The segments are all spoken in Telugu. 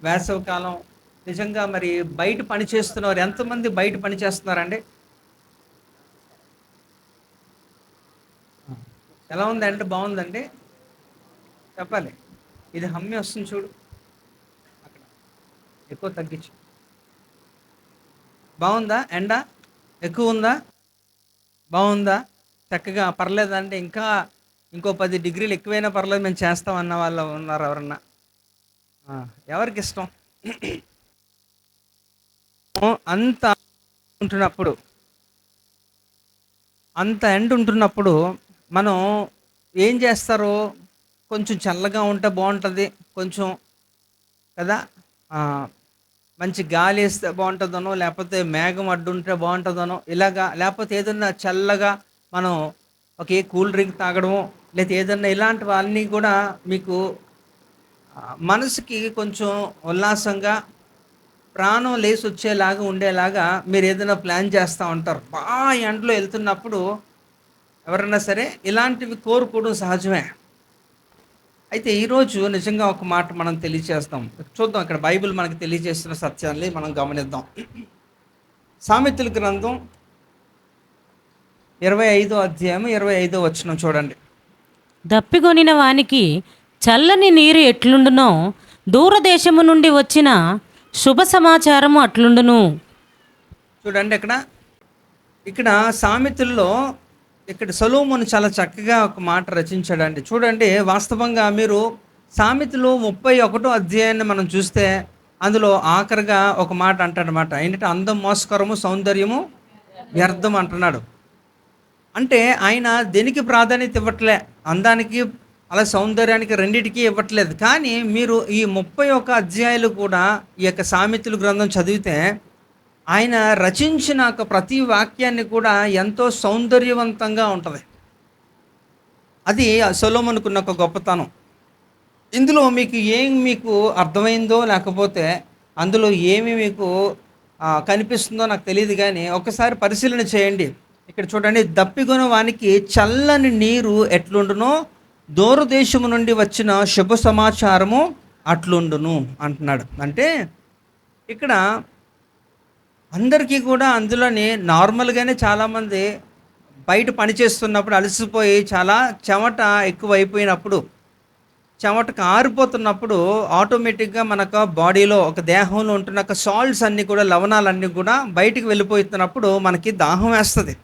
వేసవి కాలం నిజంగా మరి బయట పని చేస్తున్నవారు ఎంతమంది బయట పని చేస్తున్నారండి? ఆ! ఎలా ఉంది ఎండ బావుందండి? చెప్పాలి. ఇది హమ్మి వస్తుంది చూడు అక్కడ. ఎక్కువ తగ్గించు. బావుందా ఎండ? ఎక్కువుందా? బావుందా? చక్కగా పర్లేదండి. ఇంకా ఇంకో 10 డిగ్రీలు ఎక్కువైనా పర్లేదు మేము చేస్తాం అన్న వాళ్ళు ఉన్నారా ఎవరన్నా? ఆ! ఎవరికిష్టం? అంత ఉంటున్నప్పుడు అంత ఎండ ఉంటున్నప్పుడు మనం ఏం చేస్తారు? కొంచెం చల్లగా ఉంటే బావుంటది. కొంచెం కదా! ఆహ్, మంచి గాలేస్తే బావుంటదనో, లేపోతే మేఘం అడ్డుంటే బావుంటదనో, ఇలాగా లేపోతే ఏదన్నా చల్లగా మనం కూల్ డ్రింక్ తాగడమో, లేతే ఏదన్నా ఇలాంటివన్నీ గూడా మీకు మనసుకి కొంచెం ఉల్లాసంగా, ప్రాణం లేసొచ్చేలాగా ఉండేలాగా మీరేదైనా ప్లాన్ చేస్తా ఉంటారు. ఎండలో ఎళ్తున్నప్పుడు ఎవరైనా సరే ఇలాంటివి కోరుకోవడం సహజమే. అయితే ఈరోజు నిజంగా ఒక మాట మనం తెలియచేస్తాం. చూద్దాం ఇక్కడ బైబిల్ మనకు తెలియజేస్తున్న సత్యాల్ని మనం గమనిద్దాం. సామెతల గ్రంథం 25 అధ్యాయం 25 వచనం చూడండి. దప్పిగొనిన వానికి చల్లని నీరు ఎట్లుండునో దూరదేశము నుండి వచ్చిన శుభ సమాచారము అట్లుండును. చూడండి ఇక్కడ సామెతల్లో ఇక్కడ సొలొమోను చాలా చక్కగా ఒక మాట రచించాడండి. చూడండి వాస్తవంగా మీరు సామెతలు 31 అధ్యాయాన్ని మనం చూస్తే అందులో ఆఖరిగా ఒక మాట అంటాడనమాట. ఏంటంటే అందం మోసకరము, సౌందర్యము వ్యర్థం అంటున్నాడు. అంటే ఆయన దేనికి ప్రాధాన్యత ఇవ్వట్లే. అందానికి, అలా సౌందర్యానికి రెండిటికి ఇవ్వట్లేదు. కానీ మీరు ఈ 31 అధ్యాయాలు కూడా ఈ యొక్క సామెతల గ్రంథం చదివితే ఆయన రచించిన ప్రతి వాక్యాన్ని కూడా ఎంతో సౌందర్యవంతంగా ఉంటది. అది సొలొమోనుకున్న ఒక గొప్పతనం. ఇందులో మీకు అర్థమైందో లేకపోతే అందులో ఏమి మీకు కనిపిస్తుందో నాకు తెలీదు గానీ ఒక్కసారి పరిశీలన చేయండి. ఇక్కడ చూడండి దప్పిగొన్న వానికి చల్లని నీరు ఎట్లుండునో దూరదేశము నుండి వచ్చిన శుభ సమాచారము అట్లుండును అంటున్నాడు. అంటే ఇక్కడ అందరికీ కూడా అందులోని నార్మల్‌గానే చాలామంది బయట పని చేస్తున్నప్పుడు అలసిపోయి చాలా చెమట ఎక్కువైపోయినప్పుడు, చెమట కారిపోతున్నప్పుడు ఆటోమేటిక్‌గా మనకు బాడీలో ఒక దేహంలో ఉంటున్న సాల్ట్స్ అన్నీ కూడా లవణాలన్నీ కూడా బయటికి వెళ్ళిపోతున్నప్పుడు మనకి దాహం వేస్తది.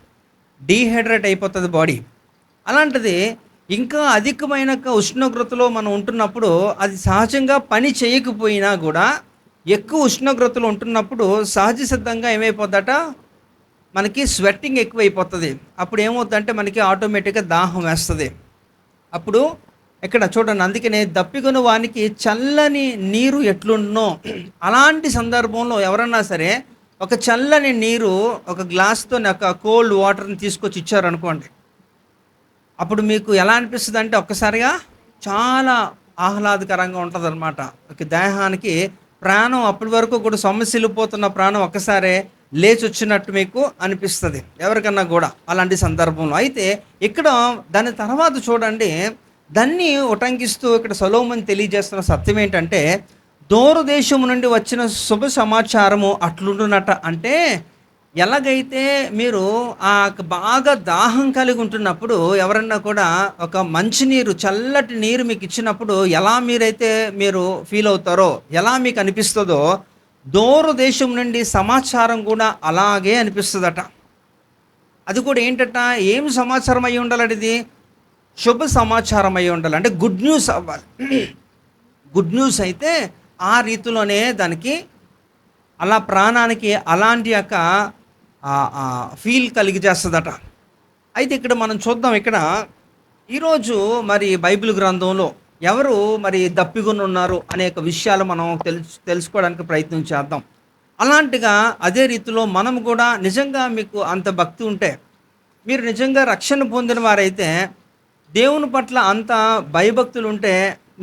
డీహైడ్రేట్ అయిపోతది బాడీ. అలాంటిది ఇంకా అధికమైన ఉష్ణోగ్రతలో మనం ఉంటున్నప్పుడు అది సహజంగా పని చేయకపోయినా గూడా ఎక్కువ ఉష్ణోగ్రతలో ఉంటున్నప్పుడు సహజ సిద్ధంగా ఏమైపోద్దట మనకి స్వెట్టింగ్ ఎక్కువైపోతది. అప్పుడు ఏమవుద్దంటే మనకి ఆటోమేటిక్‌గా దాహం వేస్తది. అప్పుడు ఇక్కడ చూడండి అందుకనే దప్పిగొన్న వానికి చల్లని నీరు ఎట్లుండునో అలాంటి సందర్భంలో ఎవరన్నా సరే ఒక చల్లని నీరు ఒక గ్లాస్‌తోని ఒక కోల్డ్ వాటర్‌ని తీసుకొచ్చి ఇచ్చారనుకోండి. అప్పుడు మీకు ఎలా అనిపిస్తదంటే ఒక్కసారిగా చాలా ఆహ్లాదకరంగా ఉంటదనమాట. ఒక దేహానికి ప్రాణం అప్పటి వరకు కూడా సొమ్మసిల్లిపోతున్న ప్రాణం ఒక్కసారే లేచొచ్చినట్టు మీకు అనిపిస్తది. ఎవరికన్నా గూడా అలాంటి సందర్భంలో. అయితే ఇక్కడ దాని తర్వాత చూడండి దాన్ని ఉటంకిస్తూ ఇక్కడ సొలొమోను తెలియజేస్తున్న సత్యం ఏంటంటే, దూరదేశం నుండి వచ్చిన శుభ సమాచారము అట్లుండునట. అంటే ఎలాగైతే మీరు బాగా దాహం కలిగి ఉంటున్నప్పుడు ఎవరన్నా కూడా ఒక మంచినీరు చల్లటి నీరు మీకు ఇచ్చినప్పుడు ఎలా మీరు ఫీల్ అవుతారో ఎలా మీకు అనిపిస్తుందో దూరదేశం నుండి సమాచారం కూడా అలాగే అనిపిస్తుందట. అది కూడా ఏంటట ఏం సమాచారం అయి ఉండాలి ఇది శుభ సమాచారం అయి ఉండాలి అంటే గుడ్ న్యూస్ అవ్వాలి. గుడ్ న్యూస్ అయితే ఆ రీతిలోనే దానికి అలా ప్రాణానికి అలాంటి ఫీల్ కలిగజేస్తదట. అయితే ఇక్కడ మనం చూద్దాం ఇక్కడ ఈరోజు మరి బైబిల్ గ్రంథంలో ఎవరు మరి దప్పిగొని ఉన్నారు అనేక విషయాలు మనం తెలుసుకోవడానికి ప్రయత్నం చేద్దాం. అలాంటిగా అదే రీతిలో మనం కూడా నిజంగా మీకు అంత భక్తి ఉంటే, మీరు నిజంగా రక్షణ పొందిన వారైతే, దేవుని పట్ల అంత భయభక్తులు ఉంటే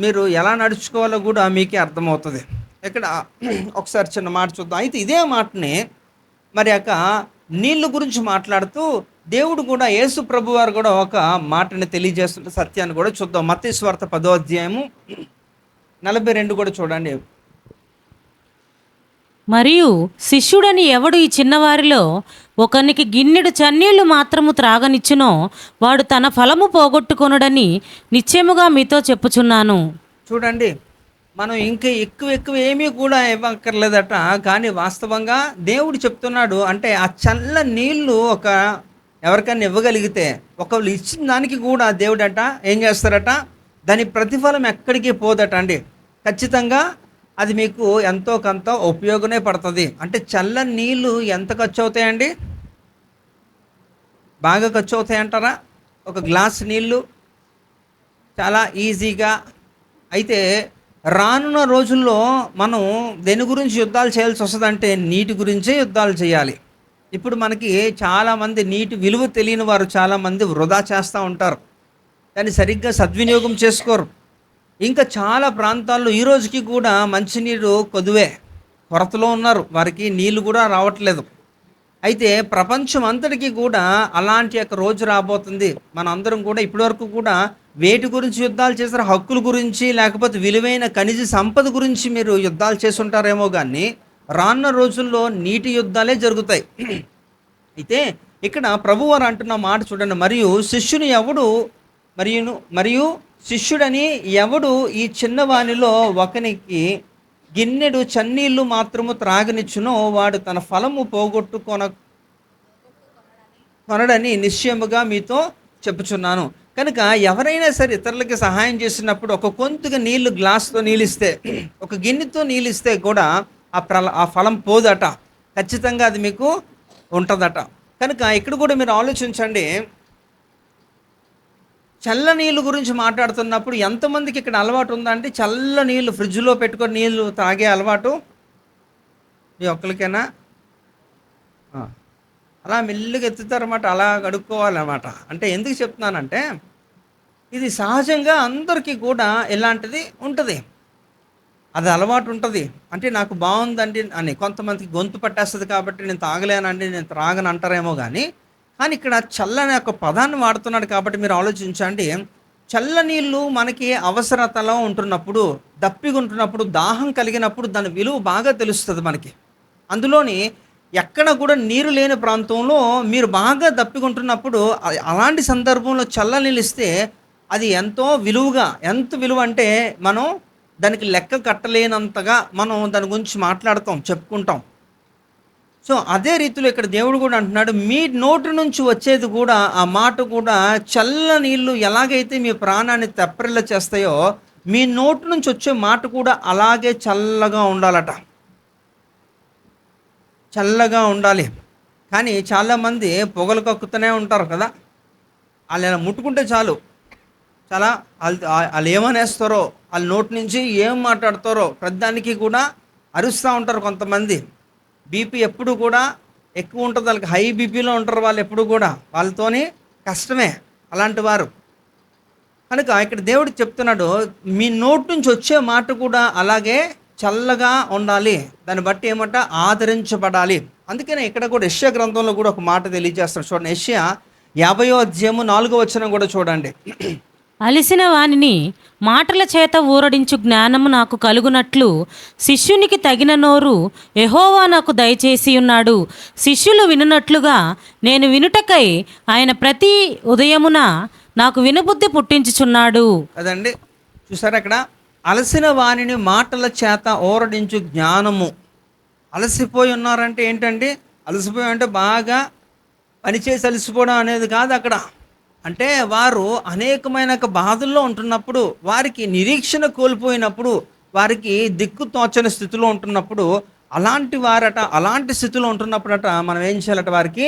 మీరు ఎలా నడుచుకోవాలో కూడా మీకే అర్థమవుతది. ఇక్కడ ఒకసారి చిన్న మాట చూద్దాం. అయితే ఇదే మాటని మరి నీళ్ళ గురించి మాట్లాడుతూ దేవుడు కూడా యేసు ప్రభువారు కూడా ఒక మాటని తెలియజేస్తున్న సత్యాన్ని కూడా చూద్దాం. మత్తయి సువార్త 10వ అధ్యాయము 42 కూడా చూడండి. మరియు శిష్యుడని ఎవడు ఈ చిన్నవారిలో ఒకనికి గిన్నెడు చన్నీళ్లు మాత్రము త్రాగనిచ్చునో వాడు తన ఫలము పోగొట్టుకొనుడని నిశ్చయముగా మీతో చెప్పుచున్నాను. చూడండి, మనం ఇంకా ఎక్కువ ఎక్కువ ఏమీ కూడా ఇవ్వక్కర్లేదట. కానీ వాస్తవంగా దేవుడు చెప్తున్నాడు, అంటే ఆ చల్ల నీళ్ళు ఎవరికైనా ఇవ్వగలిగితే, ఒకళ్ళు ఇచ్చిన దానికి కూడా దేవుడట ఏం చేస్తారట, దాని ప్రతిఫలం ఎక్కడికి పోదట అండి. ఖచ్చితంగా అది మీకు ఎంతో కొంత ఉపయోగమే పడుతుంది. అంటే చల్లని నీళ్ళు ఎంత ఖర్చు అవుతాయండి? బాగా ఖర్చు అవుతాయంటారా? ఒక గ్లాస్ నీళ్ళు చాలా ఈజీగా. అయితే రానున్న రోజుల్లో మనం దేని గురించి యుద్ధాలు చేయాల్సి వస్తుందంటే నీటి గురించే యుద్ధాలు చేయాలి. ఇప్పుడు మనకి చాలామంది నీటి విలువ తెలియని వారు చాలామంది వృధా చేస్తూ ఉంటారు, దాన్ని సరిగ్గా సద్వినియోగం చేసుకోరు. ఇంకా చాలా ప్రాంతాల్లో ఈ రోజుకి కూడా మంచినీరు కొదువే, కొరతలో ఉన్నారు, వారికి నీళ్ళు కూడా రావట్లేదు. అయితే ప్రపంచం అంతటికీ కూడా అలాంటి యొక్క రోజు రాబోతుంది. మన అందరం కూడా ఇప్పటివరకు కూడా వేటి గురించి యుద్ధాలు చేస్తారు? హక్కుల గురించి, లేకపోతే విలువైన ఖనిజ సంపద గురించి మీరు యుద్ధాలు చేసి ఉంటారేమో, కానీ రానున్న రోజుల్లో నీటి యుద్ధాలే జరుగుతాయి. అయితే ఇక్కడ ప్రభువారు అంటున్న మాట చూడండి, మరియు శిష్యుడని ఎవడు ఈ చిన్నవానిలో ఒకనికి గిన్నెడు చన్నీళ్ళు మాత్రము త్రాగనిచ్చునో వాడు తన ఫలము కొనడని నిశ్చయముగా మీతో చెప్పుచున్నాను. కనుక ఎవరైనా సరే ఇతరులకి సహాయం చేసినప్పుడు ఒక కొంతగా నీళ్లు, గ్లాస్తో నీళ్ళిస్తే, ఒక గిన్నెతో నీళ్ళిస్తే కూడా ఆ ఫలం పోదట, ఖచ్చితంగా అది మీకు ఉంటుందట. కనుక ఇక్కడ కూడా మీరు ఆలోచించండి, చల్ల నీళ్ళు గురించి మాట్లాడుతున్నప్పుడు ఎంతమందికి ఇక్కడ అలవాటు ఉందంటే చల్ల నీళ్ళు ఫ్రిడ్జ్లో పెట్టుకొని నీళ్ళు తాగే అలవాటు? మీ ఒక్కరికైనా అలా మెల్లిగా ఎత్తుతారన్నమాట, అలా కడుక్కోవాలన్నమాట. అంటే ఎందుకు చెప్తున్నానంటే ఇది సహజంగా అందరికీ కూడా ఎలాంటిది ఉంటుంది, అది అలవాటు ఉంటుంది. అంటే నాకు బాగుందండి అని, కొంతమందికి గొంతు పట్టేస్తుంది కాబట్టి నేను తాగలేనండి, నేను త్రాగను అంటారేమో, కానీ ఇక్కడ చల్లని ఒక పదాన్ని వాడుతున్నాడు కాబట్టి మీరు ఆలోచించండి. చల్ల నీళ్ళు మనకి అవసరతలో ఉంటున్నప్పుడు, దప్పిగా ఉంటున్నప్పుడు, దాహం కలిగినప్పుడు దాని విలువ బాగా తెలుస్తుంది మనకి. అందులోని ఎక్కడ కూడా నీరు లేని ప్రాంతంలో మీరు బాగా దప్పిగా ఉంటున్నప్పుడు అలాంటి సందర్భంలో చల్ల నీళ్ళు ఇస్తే అది ఎంతో విలువగా, ఎంత విలువ అంటే మనం దానికి లెక్క కట్టలేనంతగా మనం దాని గురించి మాట్లాడతాం, చెప్పుకుంటాం. సో అదే రీతిలో ఇక్కడ దేవుడు కూడా అంటున్నాడు, మీ నోటి నుంచి వచ్చేది కూడా, ఆ మాట కూడా చల్ల నీళ్ళు ఎలాగైతే మీ ప్రాణాన్ని తెప్పరిల్ల చేస్తాయో, మీ నోటి నుంచి వచ్చే మాట కూడా అలాగే చల్లగా ఉండాలట, చల్లగా ఉండాలి. కానీ చాలామంది పొగలు కక్కుతూనే ఉంటారు కదా, వాళ్ళు ఇలా ముట్టుకుంటే చాలు, చాలా వాళ్ళు ఏమనేస్తారో, వాళ్ళ నోటి నుంచి ఏం మాట్లాడతారో ప్రతిదానికి కూడా అరుస్తూ ఉంటారు. కొంతమంది బీపీ ఎప్పుడు కూడా ఎక్కువ ఉంటుంది, వాళ్ళకి హై బీపీలో ఉంటారు వాళ్ళు ఎప్పుడు కూడా, వాళ్ళతోని కష్టమే అలాంటి వారు. కనుక ఇక్కడ దేవుడు చెప్తున్నాడు, మీ నోటి నుంచి వచ్చే మాట కూడా అలాగే చల్లగా ఉండాలి, దాన్ని బట్టి ఏమంట ఆదరించబడాలి. అందుకనే ఇక్కడ కూడా యెషయా గ్రంథంలో కూడా ఒక మాట తెలియజేస్తాడు. చూడండి, యెషయా 50వ అధ్యాయము 4వ వచనం కూడా చూడండి. అలిసిన వానిని మాటల చేత ఊరడించు జ్ఞానము నాకు కలుగునట్లు శిష్యునికి తగిన నోరు యెహోవా నాకు దయచేసి ఉన్నాడు. శిష్యులు వినున్నట్లుగా నేను వినుటకై ఆయన ప్రతి ఉదయమున నాకు వినుబుద్ధి పుట్టించుచున్నాడు. అదండి, చూసారు అక్కడ, అలసిన వానిని మాటల చేత ఊరడించు జ్ఞానము. అలసిపోయి ఉన్నారంటే ఏంటండి? అలసిపోయి అంటే బాగా పనిచేసి అలసిపోవడం అనేది కాదు అక్కడ. అంటే వారు అనేకమైన బాధల్లో ఉంటున్నప్పుడు, వారికి నిరీక్షణ కోల్పోయినప్పుడు, వారికి దిక్కు తోచని స్థితిలో ఉంటున్నప్పుడు, అలాంటి స్థితిలో ఉంటున్నప్పుడట మనం ఏం చేయాలట, వారికి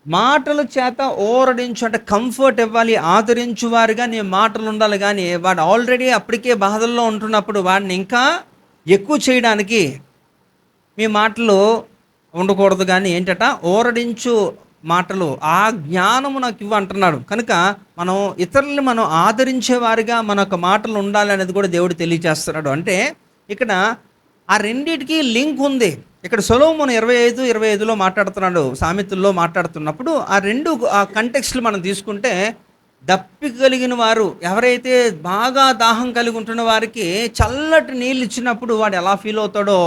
మాటల చేత ఓరడించు, అంటే కంఫర్ట్ ఇవ్వాలి, ఆదరించు వారుగా నీ మాటలు ఉండాలి. కానీ వాడు ఆల్రెడీ అప్పటికే బాధల్లో ఉంటున్నప్పుడు వాడిని ఇంకా ఎక్కువ చేయడానికి మీ మాటలు ఉండకూడదు. కానీ ఏంటట, ఓరడించు మాటలు, ఆ జ్ఞానము నాకు ఇవ్వ అంటున్నాడు. కనుక మనం ఇతరుల్ని మనం ఆదరించేవారిగా మన యొక్క మాటలు ఉండాలి అనేది కూడా దేవుడు తెలియజేస్తున్నాడు. అంటే ఇక్కడ ఆ రెండింటికి లింక్ ఉంది. ఇక్కడ సొలొమోను 25:25లో మాట్లాడుతున్నాడు, సామెతల్లో మాట్లాడుతున్నప్పుడు ఆ రెండు కంటెక్స్ట్లు మనం తీసుకుంటే, దప్పిక కలిగిన వారు ఎవరైతే బాగా దాహం కలిగి ఉంటున్న వారికి చల్లటి నీళ్ళు ఇచ్చినప్పుడు వాడు ఎలా ఫీల్ అవుతాడో,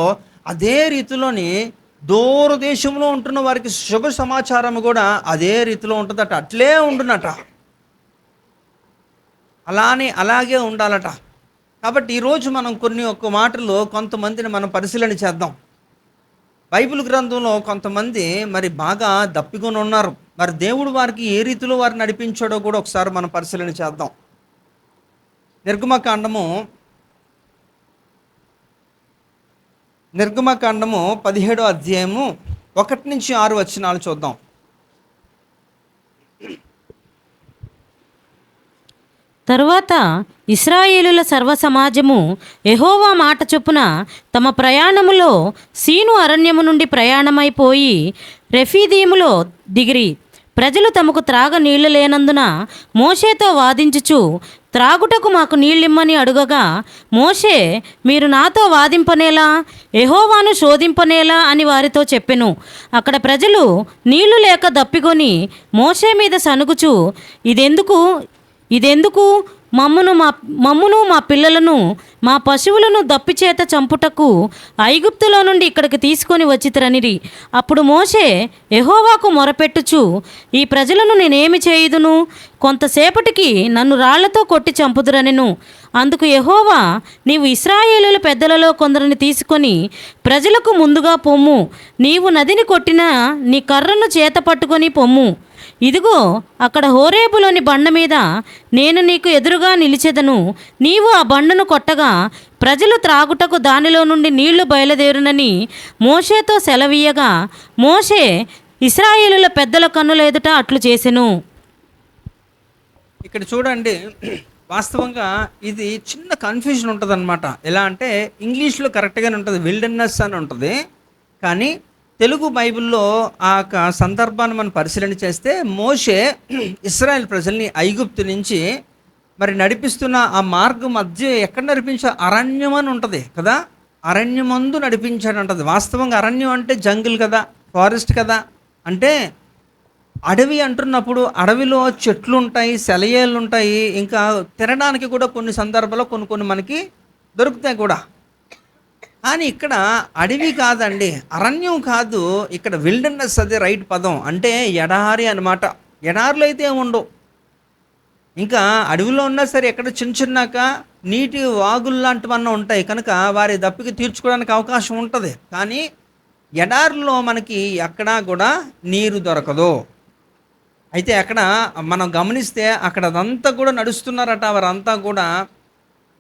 అదే రీతిలోని దూరదేశంలో ఉంటున్న వారికి శుభ సమాచారం కూడా అదే రీతిలో ఉంటుందట, అట్లే ఉండునట, అలాగే ఉండాలట. కాబట్టి ఈరోజు మనం కొన్ని ఒక్క మాటలు కొంతమందిని మనం పరిశీలన చేద్దాం. బైబిల్ గ్రంథంలో కొంతమంది మరి బాగా దప్పికొని ఉన్నారు. మరి దేవుడు వారికి ఏ రీతిలో వారిని నడిపించాడో కూడా ఒకసారి మనం పరిశీలన చేద్దాం. నిర్గమకాండము 17వ అధ్యాయము 1-6 వచనాలు చూద్దాం. తరువాత ఇశ్రాయేలుల సర్వసమాజము యెహోవా మాట చొప్పున తమ ప్రయాణములో సీను అరణ్యము నుండి ప్రయాణమైపోయి రెఫీదీములో దిగిరి. ప్రజలు తమకు త్రాగ నీళ్లు లేనందున మోషేతో వాదించుచు త్రాగుటకు మాకు నీళ్ళిమ్మని అడుగగా, మోషే, మీరు నాతో వాదింపనేలా, యెహోవాను శోధింపనేలా అని వారితో చెప్పెను. అక్కడ ప్రజలు నీళ్లు లేక దప్పికొని మోషే మీద సనుగుచు, ఇదెందుకు మమ్మును మా పిల్లలను మా పశువులను దప్పిచేత చంపుటకు ఐగుప్తులో నుండి ఇక్కడికి తీసుకొని వచ్చితరనిరి. అప్పుడు మోషే యెహోవాకు మొరపెట్టుచు, ఈ ప్రజలను నేనేమి చేయుదును? కొంతసేపటికి నన్ను రాళ్లతో కొట్టి చంపుదురనెను. అందుకు యెహోవా, నీవు ఇశ్రాయేలుల పెద్దలలో కొందరిని తీసుకొని ప్రజలకు ముందుగా పొమ్ము. నీవు నదిని కొట్టిన నీ కర్రను చేత పట్టుకొని పొమ్ము. ఇదిగో, అక్కడ హోరేబులోని బండ మీద నేను నీకు ఎదురుగా నిలిచెదను. నీవు ఆ బండను కొట్టగా ప్రజలు త్రాగుటకు దానిలో నుండి నీళ్లు బయలుదేరునని మోషేతో సెలవీయగా, మోషే ఇశ్రాయేలుల పెద్దల కన్నుల ఎదుట అట్లు చేసెను. ఇక్కడ చూడండి, వాస్తవంగా ఇది చిన్న కన్ఫ్యూజన్ ఉంటుంది అనమాట. ఎలా అంటే ఇంగ్లీష్లో కరెక్ట్గానే ఉంటుంది, విల్డర్నెస్ అని ఉంటుంది. కానీ తెలుగు బైబిల్లో ఆ సందర్భాన్ని మనం పరిశీలన చేస్తే మోషే ఇశ్రాయేల్ ప్రజల్ని ఐగుప్తు నుంచి మరి నడిపిస్తున్న ఆ మార్గం మధ్య ఎక్కడ అరణ్యం అని ఉంటుంది కదా, అరణ్యమందు నడిపించాడంటది. వాస్తవంగా అరణ్యం అంటే జంగిల్ కదా, ఫారెస్ట్ కదా. అంటే అడవి అంటున్నప్పుడు అడవిలో చెట్లు ఉంటాయి, సెలయేళ్ళు ఉంటాయి, ఇంకా తినడానికి కూడా కొన్ని సందర్భాల్లో కొన్ని మనకి దొరుకుతాయి కూడా. కానీ ఇక్కడ అడవి కాదండి, అరణ్యం కాదు, ఇక్కడ విల్డర్నెస్ అది రైట్ పదం. అంటే ఎడారి అనమాట. ఎడారులు అయితే ఉండవు, ఇంకా అడవిలో ఉన్నా సరే ఎక్కడ చిన్నక నీటి వాగులు లాంటివన్నీ ఉంటాయి కనుక వారి దప్పికి తీర్చుకోవడానికి అవకాశం ఉంటుంది. కానీ ఎడారిలో మనకి ఎక్కడా కూడా నీరు దొరకదు. అయితే అక్కడ మనం గమనిస్తే అక్కడ అదంతా కూడా నడుస్తున్నారట, వారంతా కూడా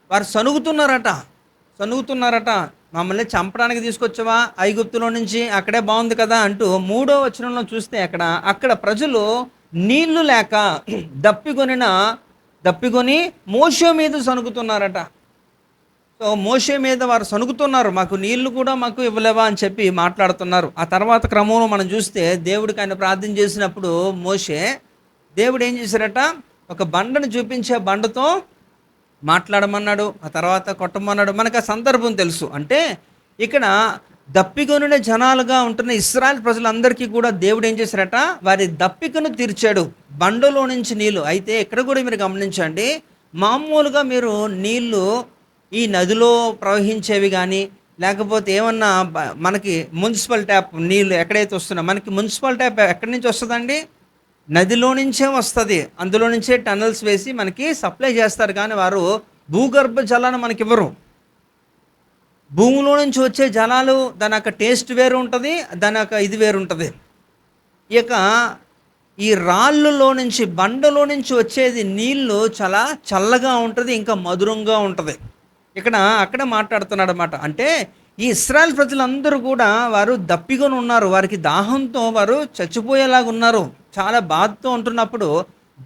వారు సనుగుతున్నారట. మమ్మల్ని చంపడానికి తీసుకొచ్చావా ఐగుప్తులో నుంచి, అక్కడే బాగుంది కదా అంటూ 3వ వచనంలో చూస్తే అక్కడ ప్రజలు నీళ్లు లేక దప్పికొని మోషే మీద సనుగుతున్నారట. సో మోషే మీద వారు సనుగుతున్నారు, మాకు నీళ్లు కూడా మాకు ఇవ్వలేవా అని చెప్పి మాట్లాడుతున్నారు. ఆ తర్వాత క్రమంలో మనం చూస్తే దేవుడికి ఆయన ప్రార్థన చేసినప్పుడు దేవుడు ఏం చేశారట, ఒక బండను చూపించే బండతో మాట్లాడమన్నాడు, ఆ తర్వాత కొట్టమన్నాడు. మనకు ఆ సందర్భం తెలుసు. అంటే ఇక్కడ దప్పికొనిన జనాలుగా ఉంటున్న ఇశ్రాయేల్ ప్రజలందరికీ కూడా దేవుడు ఏం చేశారట, వారి దప్పికను తీర్చాడు బండలో నుంచి నీళ్ళు. అయితే ఇక్కడ కూడా మీరు గమనించండి, మామూలుగా మీరు నీళ్ళు ఈ నదిలో ప్రవహించేవి కానీ లేకపోతే ఏమన్నా మనకి మున్సిపల్ ట్యాప్ నీళ్ళు ఎక్కడైతే వస్తున్నా, మనకి మున్సిపల్ ట్యాప్ ఎక్కడి నుంచి వస్తుందండి, నదిలో నుంచే వస్తుంది. అందులో నుంచే టనల్స్ వేసి మనకి సప్లై చేస్తారు. కానీ వారు భూగర్భ జలాన్ని మనకి ఇవ్వరు. భూమిలో నుంచి వచ్చే జలాలు దాని యొక్క టేస్ట్ వేరు ఉంటుంది, దాని యొక్క ఇది వేరు ఉంటుంది. ఇక ఈ రాళ్ళలో నుంచి బండలో నుంచి వచ్చేది నీళ్ళు చాలా చల్లగా ఉంటుంది, ఇంకా మధురంగా ఉంటుంది. అక్కడ మాట్లాడుతున్నాడు అన్నమాట. అంటే ఈ ఇశ్రాయేల్ ప్రజలందరూ కూడా వారు దప్పికొని ఉన్నారు, వారికి దాహంతో వారు చచ్చిపోయేలాగా ఉన్నారు, చాలా బాధతో ఉంటున్నప్పుడు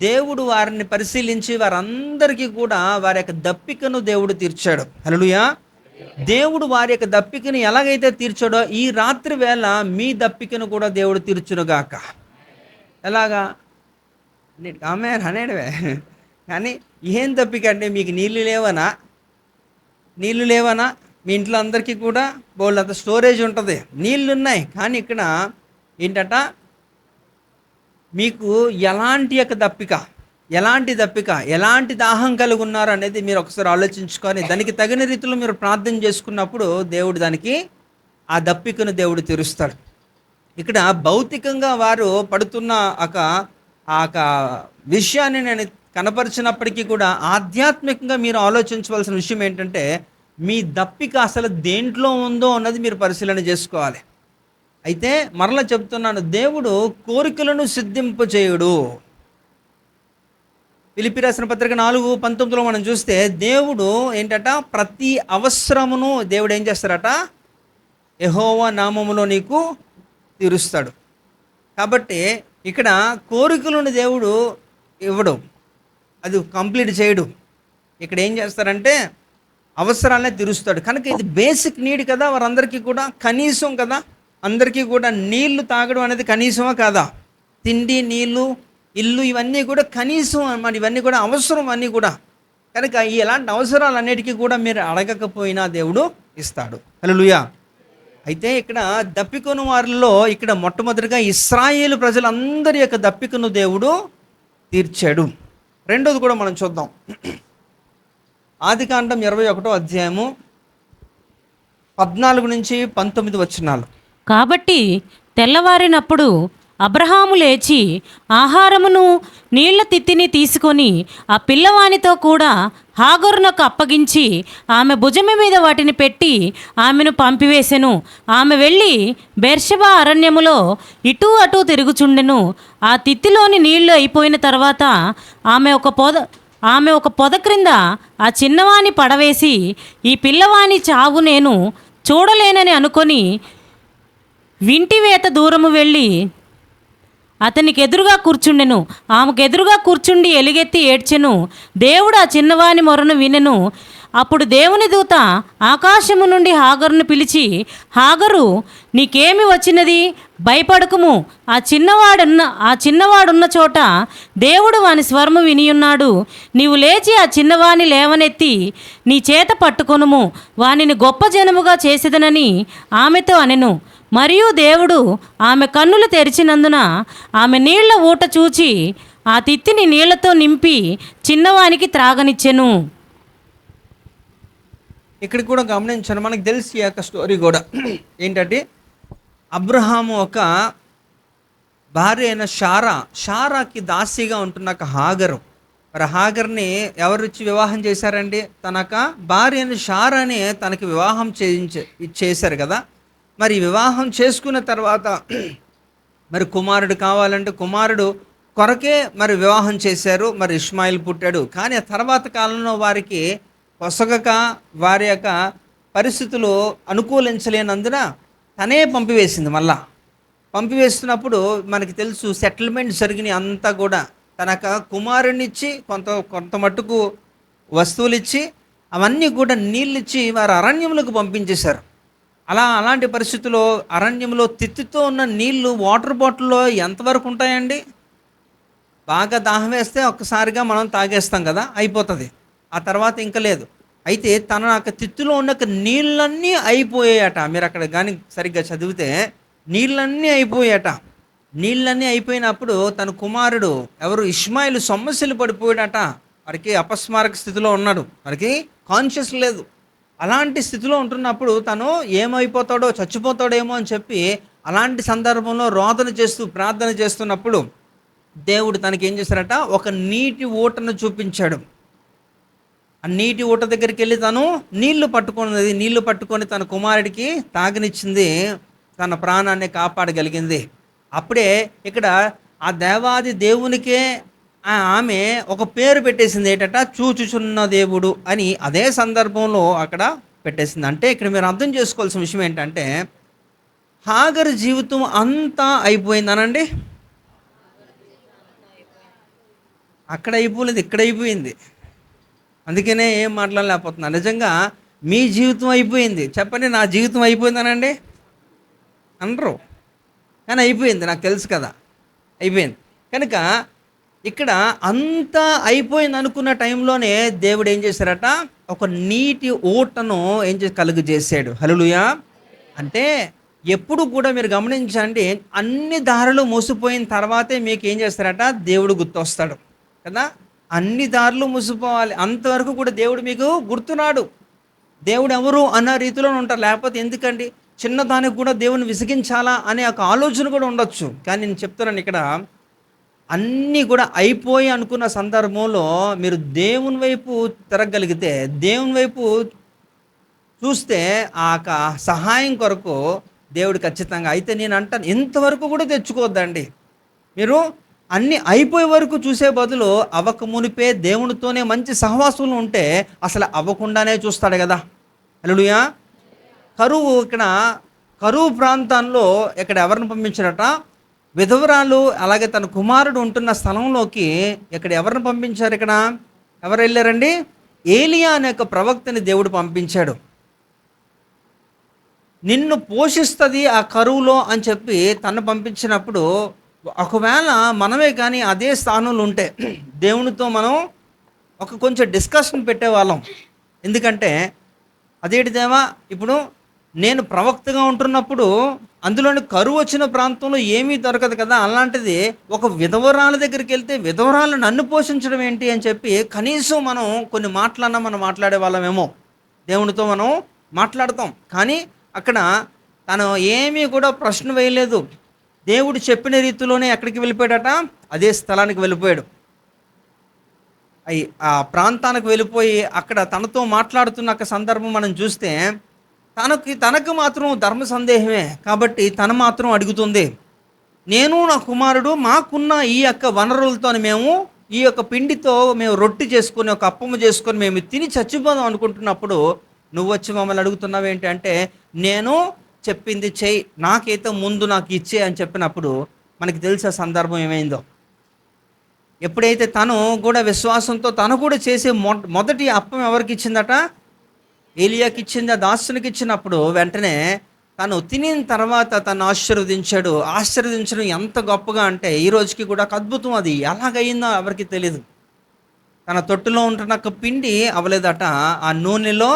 దేవుడు వారిని పరిశీలించి వారందరికీ కూడా వారి యొక్క దప్పికను దేవుడు తీర్చాడు. హల్లెలూయా. దేవుడు వారి యొక్క దప్పికను ఎలాగైతే తీర్చాడో ఈ రాత్రి వేళ మీ దప్పికను కూడా దేవుడు తీర్చునుగాక. ఎలాగా ఆమె అనేడవే. కానీ ఏం దప్పిక అంటే, మీకు నీళ్ళు లేవనా? మీ ఇంట్లో అందరికీ కూడా బోల్డ్ అంత స్టోరేజ్ ఉంటుంది, నీళ్ళు ఉన్నాయి. కానీ ఇక్కడ ఏంటట, మీకు ఎలాంటి దప్పిక, ఎలాంటి దాహం కలిగి ఉన్నారు అనేది మీరు ఒకసారి ఆలోచించుకొని దానికి తగిన రీతిలో మీరు ప్రార్థన చేసుకున్నప్పుడు దేవుడు దానికి ఆ దప్పికను దేవుడు తీరుస్తాడు. ఇక్కడ భౌతికంగా వారు పడుతున్న ఆ ఒక విషయాన్ని నేను కనపరిచినప్పటికీ కూడా ఆధ్యాత్మికంగా మీరు ఆలోచించవలసిన విషయం ఏంటంటే, మీ దప్పిక అసలు దేంట్లో ఉందో అన్నది మీరు పరిశీలన చేసుకోవాలి. అయితే మరలా చెప్తున్నాను, దేవుడు కోరికలను సిద్ధింపచేయుడు. ఫిలిప్పీ రాసిన పత్రిక 4:19 మనం చూస్తే దేవుడు ఏంటట, ప్రతి అవసరమును దేవుడు ఏం చేస్తారట, యెహోవా నామములో నీకు తీరుస్తాడు. కాబట్టి ఇక్కడ కోరికలను దేవుడు ఇవ్వడు, అది కంప్లీట్ చేయడు. ఇక్కడ ఏం చేస్తారంటే అవసరాలనే తీరుస్తాడు. కనుక ఇది బేసిక్ నీడ్ కదా వారందరికీ కూడా, కనీసం కదా అందరికీ కూడా. నీళ్లు తాగడం అనేది కనీసమా కాదా? తిండి, నీళ్లు, ఇల్లు, ఇవన్నీ కూడా కనీసం అన్నమాట. ఇవన్నీ కూడా అవసరం అన్నీ కూడా. కనుక ఇలాంటి అవసరాలన్నిటికీ కూడా మీరు అడగకపోయినా దేవుడు ఇస్తాడు. హల్లెలూయా. అయితే ఇక్కడ దప్పికొను వారిలో ఇక్కడ మొట్టమొదటిగా ఇశ్రాయేలు ప్రజలందరి యొక్క దప్పికను దేవుడు తీర్చాడు. రెండోది కూడా మనం చూద్దాం. ఆదికాండం 21వ అధ్యాయము 14-19 వచనాలు. కాబట్టి తెల్లవారినప్పుడు అబ్రహాము లేచి ఆహారమును నీళ్ల తిత్తిని తీసుకొని ఆ పిల్లవానితో కూడా హాగరునకు అప్పగించి ఆమె భుజము మీద వాటిని పెట్టి ఆమెను పంపివేసెను. ఆమె వెళ్ళి బెర్షెబా అరణ్యములో ఇటూ అటూ తిరుగుచుండెను. ఆ తిత్తిలోని నీళ్లు అయిపోయిన తర్వాత ఆమె ఒక పొద క్రింద ఆ చిన్నవాని పడవేసి, ఈ పిల్లవాని చావు నేను చూడలేనని అనుకొని వింటివేత దూరము వెళ్ళి అతనికి ఎదురుగా కూర్చుండెను. ఆమెకు ఎదురుగా కూర్చుండి ఎలుగెత్తి ఏడ్చెను. దేవుడు ఆ చిన్నవాని మొరను వినెను. అప్పుడు దేవుని దూత ఆకాశము నుండి హాగరును పిలిచి, హాగరు, నీకేమి వచ్చినది? భయపడకుము. ఆ చిన్నవాడున్న చోట దేవుడు వాని స్వరము వినియున్నాడు. నీవు లేచి ఆ చిన్నవాని లేవనెత్తి నీ చేత పట్టుకొనుము, వానిని గొప్ప జనముగా చేసేదనని ఆమెతో అనెను. మరియు దేవుడు ఆమె కన్నులు తెరిచినందున ఆమె నీళ్ల ఊట చూచి ఆ తిత్తిని నీళ్లతో నింపి చిన్నవానికి త్రాగనిచ్చెను. ఇక్కడ కూడా గమనించాను, మనకు తెలిసి ఈ యొక్క స్టోరీ కూడా ఏంటంటే, అబ్రహాము ఒక భార్య అయిన షారాకి దాసిగా ఉంటున్న ఒక హాగరు. మరి హాగర్ని ఎవరిచ్చి వివాహం చేశారండి? తనక భార్య అయిన షారాని తనకి వివాహం చేశారు కదా. మరి వివాహం చేసుకున్న తర్వాత మరి కుమారుడు కావాలంటే కుమారుడు కొరకే మరి వివాహం చేశారు. మరి ఇష్మాయిల్ పుట్టాడు. కానీ ఆ తర్వాత కాలంలో వారికి పొసగక వారి యొక్క పరిస్థితులు అనుకూలించలేనందున తనే పంపివేసింది. మళ్ళా పంపివేస్తున్నప్పుడు మనకి తెలుసు సెటిల్మెంట్ జరిగిన అంతా కూడా తనక కుమారునిచ్చి కొంత మట్టుకు వస్తువులు ఇచ్చి అవన్నీ కూడా నీళ్ళు ఇచ్చి వారు అరణ్యములకు పంపించేశారు. అలాంటి పరిస్థితుల్లో అరణ్యంలో తిత్తితో ఉన్న నీళ్లు వాటర్ బాటిల్లో ఎంతవరకు ఉంటాయండి? బాగా దాహం వేస్తే ఒక్కసారిగా మనం తాగేస్తాం కదా, అయిపోతుంది. ఆ తర్వాత ఇంకా లేదు. అయితే తన యొక్క తిత్తులో ఉన్న నీళ్ళన్నీ అయిపోయాయట. మీరు అక్కడ కానీ సరిగ్గా చదివితే నీళ్ళన్నీ అయిపోయాయట. నీళ్ళన్నీ అయిపోయినప్పుడు తన కుమారుడు ఎవరు ఇష్మాయిలు సమస్యలు పడిపోయాడట. వారికి అపస్మారక స్థితిలో ఉన్నాడు, వారికి కాన్షియస్ లేదు. అలాంటి స్థితిలో ఉంటున్నప్పుడు తను ఏమైపోతాడో, చచ్చిపోతాడేమో అని చెప్పి అలాంటి సందర్భంలో రోదన చేస్తూ ప్రార్థన చేస్తున్నప్పుడు దేవుడు తనకి ఏం చేశారట, ఒక నీటి ఊటను చూపించాడు. ఆ నీటి ఊట దగ్గరికి వెళ్ళి తను నీళ్లు పట్టుకొని తన కుమారుడికి తాగనిచ్చింది. తన ప్రాణాన్ని కాపాడగలిగింది. అప్పుడే ఇక్కడ ఆ దేవాది దేవునికే ఆమె ఒక పేరు పెట్టేసింది. ఏంటంట, చూచుచున్న దేవుడు అని అదే సందర్భంలో అక్కడ పెట్టేసింది. అంటే ఇక్కడ మీరు అర్థం చేసుకోవాల్సిన విషయం ఏంటంటే, హాగరు జీవితం అంతా అయిపోయిందనండి. అక్కడ అయిపోలేదు, ఇక్కడ అయిపోయింది. అందుకనే ఏం మాట్లాడలేకపోతున్నా. నిజంగా మీ జీవితం అయిపోయింది చెప్పండి, నా జీవితం అయిపోయిందనండి అనరు, కానీ అయిపోయింది. నాకు తెలుసు కదా, అయిపోయింది. కనుక ఇక్కడ అంతా అయిపోయింది అనుకున్న టైంలోనే దేవుడు ఏం చేశారట, ఒక నీటి ఊటను కలుగజేశాడు. హల్లెలూయా. అంటే ఎప్పుడు కూడా మీరు గమనించండి, అన్ని దారులు మూసిపోయిన తర్వాతే మీకు ఏం చేస్తారట, దేవుడు గుర్తొస్తాడు కదా. అన్ని దారులు మూసిపోవాలి, అంతవరకు కూడా దేవుడు మీకు గుర్తున్నాడు. దేవుడు ఎవరు అన్న రీతిలో ఉంటారు. లేకపోతే ఎందుకండి చిన్నదానికి కూడా దేవుని విసిగించాలా అనే ఒక ఆలోచన కూడా ఉండొచ్చు. కానీ నేను చెప్తున్నాను ఇక్కడ, అన్నీ కూడా అయిపోయి అనుకున్న సందర్భంలో మీరు దేవుని వైపు తిరగగలిగితే, దేవుని వైపు చూస్తే ఆ యొక్క సహాయం కొరకు దేవుడు ఖచ్చితంగా అయితే నేను అంటాను, ఇంతవరకు కూడా తెచ్చుకోవద్దండి. మీరు అన్నీ అయిపోయే వరకు చూసే బదులు అవ్వక మునిపే దేవునితోనే మంచి సహవాసంలో ఉంటే అసలు అవ్వకుండానే చూస్తాడు కదా. హల్లెలూయా. కరువు ప్రాంతాల్లో ఇక్కడ ఎవరిని పంపించారట? విధవరాలు, అలాగే తన కుమారుడు ఉంటున్న స్థలంలోకి ఇక్కడ ఎవరిని పంపించారు? ఇక్కడ ఎవరు వెళ్ళారండి? ఏలియా అనే ఒక ప్రవక్తని దేవుడు పంపించాడు. నిన్ను పోషిస్తుంది ఆ కరువులో అని చెప్పి తను పంపించినప్పుడు, ఒకవేళ మనమే కానీ అదే స్థానంలో ఉంటే దేవునితో మనం కొంచెం డిస్కషన్ పెట్టేవాళ్ళం. ఎందుకంటే అదేంటి దేవా, ఇప్పుడు నేను ప్రవక్తగా ఉంటున్నప్పుడు అందులోని కరువు వచ్చిన ప్రాంతంలో ఏమీ దొరకదు కదా, అలాంటిది ఒక విధవరాల దగ్గరికి వెళ్తే విధవరాలు నన్ను పోషించడం ఏంటి అని చెప్పి కనీసం మనం కొన్ని మాటలన్నా మనం మాట్లాడే వాళ్ళమేమో. దేవునితో మనం మాట్లాడతాం, కానీ అక్కడ తను ఏమీ కూడా ప్రశ్న వేయలేదు. దేవుడు చెప్పిన రీతిలోనే ఎక్కడికి వెళ్ళిపోయాడట? అదే స్థలానికి వెళ్ళిపోయాడు. ఆ ప్రాంతానికి వెళ్ళిపోయి అక్కడ తనతో మాట్లాడుతున్న ఒక సందర్భం మనం చూస్తే, తనకు మాత్రం ధర్మ సందేహమే కాబట్టి తను మాత్రం అడుగుతుంది, నేను నా కుమారుడు మాకున్న ఈ యొక్క వనరులతో మేము ఈ యొక్క పిండితో మేము రొట్టె చేసుకొని ఒక అప్పము చేసుకొని మేము తిని చచ్చిపోదాం అనుకుంటున్నప్పుడు నువ్వు వచ్చి మమ్మల్ని అడుగుతున్నావు ఏంటి అంటే, నేను చెప్పింది చెయ్యి, నాకైతే ముందు నాకు ఇచ్చే అని చెప్పినప్పుడు మనకి తెలిసే సందర్భం ఏమైందో. ఎప్పుడైతే తను కూడా విశ్వాసంతో తను కూడా చేసే మొదటి అప్పం ఎవరికి ఇచ్చిందట? ఏలియాకి ఇచ్చింది. ఆ దాసునికి ఇచ్చినప్పుడు వెంటనే తను తినిన తర్వాత తను ఆశీర్వదించాడు. ఆశీర్వదించడం ఎంత గొప్పగా అంటే ఈ రోజుకి కూడా ఒక అద్భుతం. అది ఎలాగయిందో ఎవరికి తెలియదు. తన తొట్టులో ఉంటున్న పిండి అవ్వలేదట, ఆ నూనెలో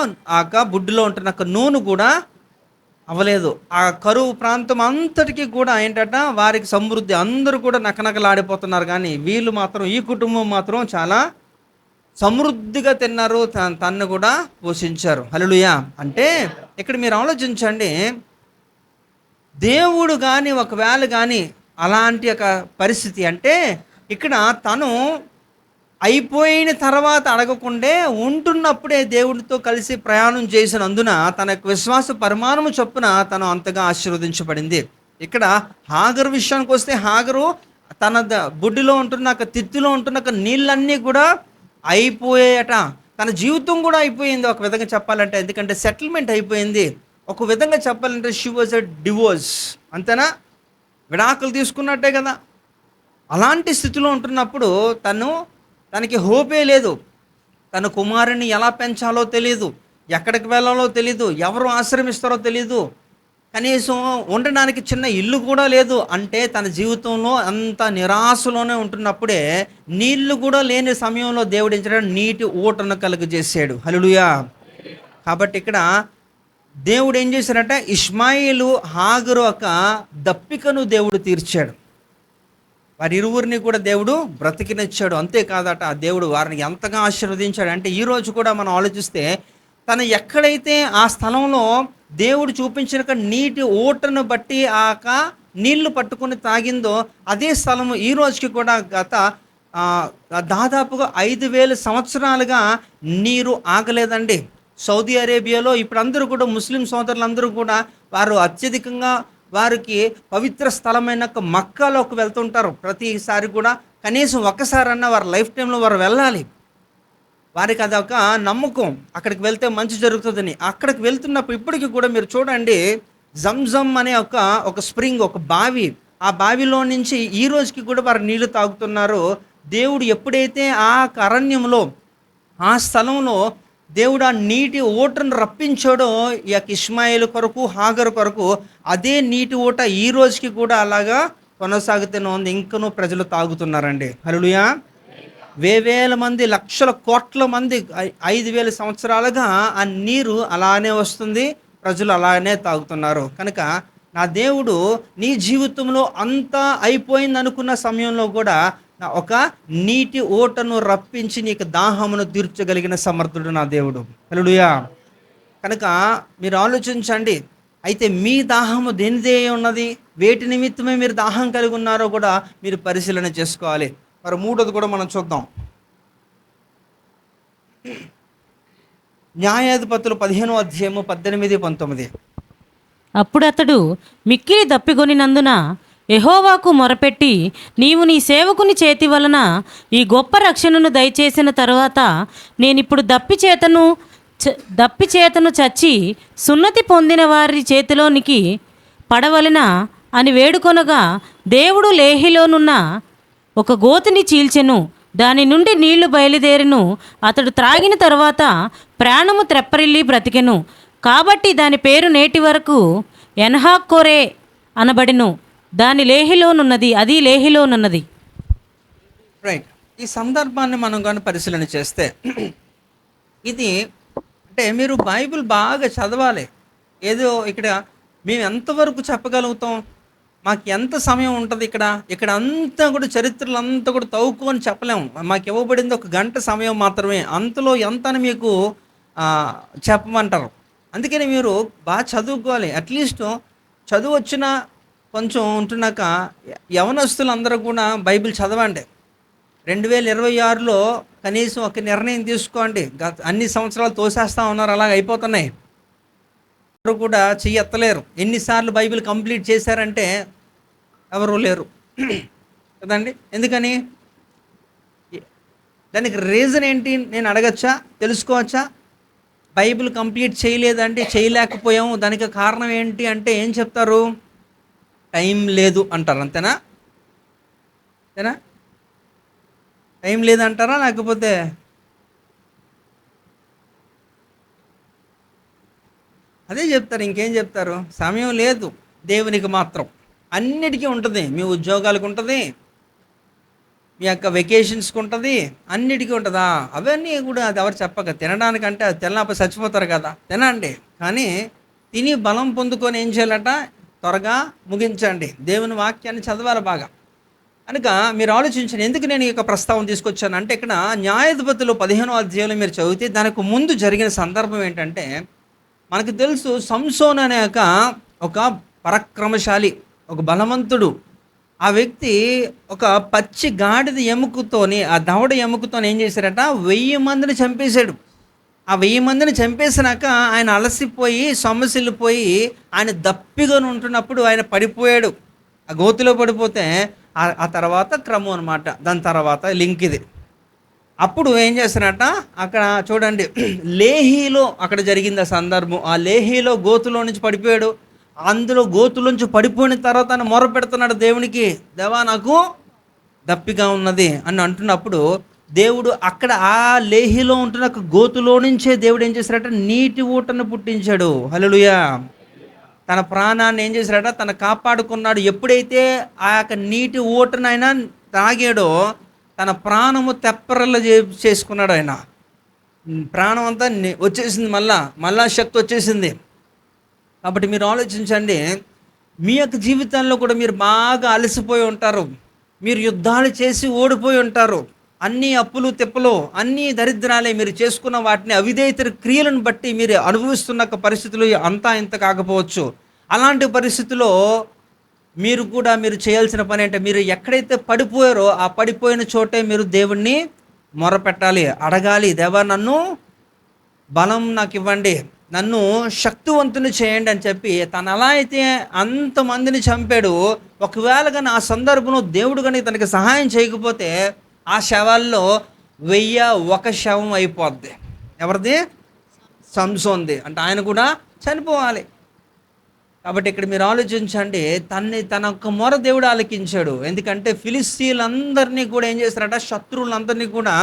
బుడ్డిలో ఉంటున్న నూనె కూడా అవ్వలేదు. ఆ కరువు ప్రాంతం అంతటికీ కూడా ఏంటట, వారికి సమృద్ధి, అందరూ కూడా నకనకలాడిపోతున్నారు, కానీ వీళ్ళు మాత్రం, ఈ కుటుంబం మాత్రం చాలా సమృద్ధిగా తిన్నారు, తన్ను కూడా పోషించారు. హల్లెలూయా. అంటే ఇక్కడ మీరు ఆలోచించండి, దేవుడు కానీ ఒకవేళ కానీ అలాంటి ఒక పరిస్థితి అంటే ఇక్కడ తను అయిపోయిన తర్వాత అడగకుండే ఉంటున్నప్పుడే దేవుడితో కలిసి ప్రయాణం చేసినందున తన యొక్క విశ్వాస పరిమాణము చొప్పున తను అంతగా ఆశీర్వదించబడింది. ఇక్కడ హాగరు విషయానికి వస్తే, హాగరు తన బుడ్డిలో ఉంటున్న తిత్తిలో ఉంటున్న నీళ్ళన్నీ కూడా అయిపోయాయట. తన జీవితం కూడా అయిపోయింది ఒక విధంగా చెప్పాలంటే, ఎందుకంటే సెటిల్మెంట్ అయిపోయింది. ఒక విధంగా చెప్పాలంటే షీ వాజ్ ఎ డివోర్స్, అంతేనా? విడాకులు తీసుకున్నట్టే కదా. అలాంటి స్థితిలో ఉంటున్నప్పుడు తనకి హోపే లేదు. తన కుమారుని ఎలా పెంచాలో తెలియదు, ఎక్కడికి వెళ్ళాలో తెలియదు, ఎవరు ఆశ్రమిస్తారో తెలియదు, కనీసం ఉండడానికి చిన్న ఇల్లు కూడా లేదు. అంటే తన జీవితంలో అంత నిరాశలోనే ఉంటున్నప్పుడే నీళ్లు కూడా లేని సమయంలో దేవుడు ఏం నీటి ఊటను కలుగజేశాడు. హల్లెలూయా. కాబట్టి ఇక్కడ దేవుడు ఏం చేశాడంటే, ఇష్మాయిలు హాగరు ఒక దప్పికను దేవుడు తీర్చాడు. వారి ఇరువురిని కూడా దేవుడు బ్రతికినిచ్చాడు. అంతేకాదట, దేవుడు వారిని ఎంతగా ఆశీర్వదించాడు అంటే, ఈరోజు కూడా మనం ఆలోచిస్తే తను ఎక్కడైతే ఆ స్థలంలో దేవుడు చూపించిన నీటి ఊటను బట్టి నీళ్లు పట్టుకొని తాగిందో అదే స్థలము ఈ రోజుకి కూడా గత దాదాపుగా 5,000 సంవత్సరాలుగా నీరు ఆగలేదండి. సౌదీ అరేబియాలో ఇప్పుడు అందరూ కూడా ముస్లిం సోదరులందరూ కూడా వారు అత్యధికంగా వారికి పవిత్ర స్థలమైన మక్కాలోకి వెళ్తుంటారు. ప్రతిసారి కూడా కనీసం ఒక్కసారన్నా వారి లైఫ్ టైంలో వారు వెళ్ళాలి. వారికి అదొక నమ్మకం, అక్కడికి వెళ్తే మంచి జరుగుతుందని. అక్కడికి వెళ్తున్నప్పుడు ఇప్పటికీ కూడా మీరు చూడండి, జంజమ్ అనే ఒక స్ప్రింగ్, ఒక బావి, ఆ బావిలో నుంచి ఈ రోజుకి కూడా వారు నీళ్లు తాగుతున్నారు. దేవుడు ఎప్పుడైతే ఆ అరణ్యంలో ఆ స్థలంలో దేవుడు ఆ నీటి ఊటను రప్పించాడో ఈ యొక్క ఇష్మాయేలు కొరకు, హాగరు కొరకు, అదే నీటి ఊట ఈ రోజుకి కూడా అలాగా కొనసాగుతూనే ఉంది. ఇంకనూ ప్రజలు తాగుతున్నారండి. హల్లెలూయా. వేవేల మంది, లక్షల కోట్ల మంది 5,000 సంవత్సరాలుగా ఆ నీరు అలానే వస్తుంది, ప్రజలు అలానే తాగుతున్నారు. కనుక నా దేవుడు నీ జీవితంలో అంతా అయిపోయింది అనుకున్న సమయంలో కూడా ఒక నీటి ఓటను రప్పించి నీకు దాహమును తీర్చగలిగిన సమర్థుడు నా దేవుడు. హల్లెలూయా. కనుక మీరు ఆలోచించండి, అయితే మీ దాహము దేనిదే ఉన్నది, వేటి నిమిత్తమే మీరు దాహం కలిగి ఉన్నారో కూడా మీరు పరిశీలన చేసుకోవాలి. మరి మూడోది కూడా మనం చూద్దాం. న్యాయాధిపతులు 15వ అధ్యాయము 18-19. అప్పుడు అతడు మిక్కిలి దప్పిగొనినందున యెహోవాకు మొరపెట్టి, నీవు నీ సేవకుని చేతి వలన ఈ గొప్ప రక్షణను దయచేసిన తరువాత నేనిప్పుడు దప్పి చేతను చచ్చి సున్నతి పొందిన వారి చేతిలోనికి పడవలెనా అని వేడుకొనగా, దేవుడు లేహిలోనున్న ఒక గోతిని చీల్చెను, దాని నుండి నీళ్లు బయలుదేరెను. అతడు త్రాగిన తరువాత ప్రాణము త్రెప్పరిల్లి బ్రతికెను. కాబట్టి దాని పేరు నేటి వరకు ఎన్హాక్కోరే అనబడిను. అది లేహిలోనున్నది. రైట్. ఈ సందర్భాన్ని మనం కానీ పరిశీలన చేస్తే ఇది అంటే మీరు బైబిల్ బాగా చదవాలి. ఏదో ఇక్కడ మేము ఎంతవరకు చెప్పగలుగుతాం, మాకు ఎంత సమయం ఉంటుంది, ఇక్కడ అంతా కూడా చరిత్రలు అంతా కూడా తవ్వుకొని చెప్పలేము. మాకు ఇవ్వబడింది 1 గంట సమయం మాత్రమే, అంతలో ఎంత అని మీకు చెప్పమంటారు. అందుకని మీరు బాగా చదువుకోవాలి. అట్లీస్ట్ చదువు వచ్చిన కొంచెం ఉంటున్నాక యవనస్తులు అందరూ కూడా బైబిల్ చదవండి. 2026లో కనీసం ఒక నిర్ణయం తీసుకోండి. అన్ని సంవత్సరాలు తోసేస్తూ ఉన్నారు, అలాగ అయిపోతున్నాయి. ఎవరు కూడా చెయ్యి ఎత్తలేరు. ఎన్నిసార్లు బైబిల్ కంప్లీట్ చేశారంటే ఎవరు లేరు కదండి. ఎందుకని? దానికి రీజన్ ఏంటి నేను అడగచ్చా, తెలుసుకోవచ్చా? బైబిల్ కంప్లీట్ చేయలేదంటే చేయలేకపోయాము, దానికి కారణం ఏంటి అంటే ఏం చెప్తారు? టైం లేదు అంటారు. అంతేనా? టైం లేదంటారా? లేకపోతే అదే చెప్తారు, ఇంకేం చెప్తారు? సమయం లేదు దేవునికి మాత్రం. అన్నిటికీ ఉంటుంది. మీ ఉద్యోగాలకు ఉంటుంది, మీ యొక్క వెకేషన్స్కి ఉంటుంది, అన్నిటికీ ఉంటుందా? అవన్నీ కూడా అది ఎవరు చెప్పక, తినడానికంటే అది తినలేకపోతే చచ్చిపోతారు కదా, తినండి. కానీ తిని బలం పొందుకొని ఏం చేయాలట? త్వరగా ముగించండి. దేవుని వాక్యాన్ని చదవాలి బాగా. కనుక మీరు ఆలోచించండి, ఎందుకు నేను ఈ యొక్క ప్రస్తావన తీసుకొచ్చాను అంటే, ఇక్కడ న్యాయాధిపతులు 15వ అధ్యాయంలో మీరు చదివితే దానికి ముందు జరిగిన సందర్భం ఏంటంటే, మనకు తెలుసు సంసోన్ అనే ఒక పరాక్రమశాలి, ఒక బలవంతుడు. ఆ వ్యక్తి ఒక పచ్చి గాడిద ఎముకతోని, ఆ దవడ ఎముకతోని ఏం చేశారట? 1000 మందిని చంపేశాడు. ఆ 1000 మందిని చంపేసినాక ఆయన అలసిపోయి సొమ్మసిల్లిపోయి ఆయన దప్పిగా ఉంటున్నప్పుడు ఆయన పడిపోయాడు. ఆ గోతిలో పడిపోతే ఆ తర్వాత క్రమం అనమాట. దాని తర్వాత లింక్ ఇది. అప్పుడు ఏం చేస్తారట? అక్కడ చూడండి, లేహీలో అక్కడ జరిగింది ఆ సందర్భం. ఆ లేహీలో గోతులో నుంచి పడిపోయాడు. అందులో గోతులోంచి పడిపోయిన తర్వాత ఆయన మొర పెడుతున్నాడు దేవునికి, దేవా నాకు దప్పిగా ఉన్నది అని అంటున్నప్పుడు దేవుడు అక్కడ ఆ లేహిలో ఉంటున్న గోతులో నుంచే దేవుడు ఏం చేశారట? నీటి ఊటను పుట్టించాడు. హల్లెలూయా. తన ప్రాణాన్ని ఏం చేశారట? తను కాపాడుకున్నాడు. ఎప్పుడైతే ఆ యొక్క నీటి ఊటను ఆయన తాగాడో తన ప్రాణము తెప్పరల్ల చేసుకున్నాడు. ఆయన ప్రాణం అంతా వచ్చేసింది, మళ్ళా శక్తి వచ్చేసింది. కాబట్టి మీరు ఆలోచించండి, మీ యొక్క జీవితంలో కూడా మీరు బాగా అలసిపోయి ఉంటారు, మీరు యుద్ధాలు చేసి ఓడిపోయి ఉంటారు, అన్ని అప్పులు తిప్పలు అన్నీ దరిద్రాలే, మీరు చేసుకున్న వాటిని అవిధేయత క్రియలను బట్టి మీరు అనుభవిస్తున్న పరిస్థితులు అంతా ఇంత కాకపోవచ్చు. అలాంటి పరిస్థితుల్లో మీరు చేయాల్సిన పని అంటే, మీరు ఎక్కడైతే పడిపోయారో ఆ పడిపోయిన చోటే మీరు దేవుణ్ణి మొరపెట్టాలి, అడగాలి. దేవా నన్ను బలం నాకు ఇవ్వండి, నన్ను శక్తివంతుని చేయండి అని చెప్పి తను అలా అయితే అంతమందిని చంపాడు. ఒకవేళ కానీ ఆ సందర్భంలో దేవుడు కానీ తనకి సహాయం చేయకపోతే ఆ శవాల్లో 1001 శవం అయిపోద్ది. ఎవరిది? సంసోన్ది. అంటే ఆయన కూడా చనిపోవాలి. కాబట్టి ఇక్కడ మీరు ఆలోచించండి, తన యొక్క మొర దేవుడు ఆలకించాడు. ఎందుకంటే ఫిలిస్తీన్లందరినీ కూడా ఏం చేస్తారట? శత్రువులందరినీ కూడా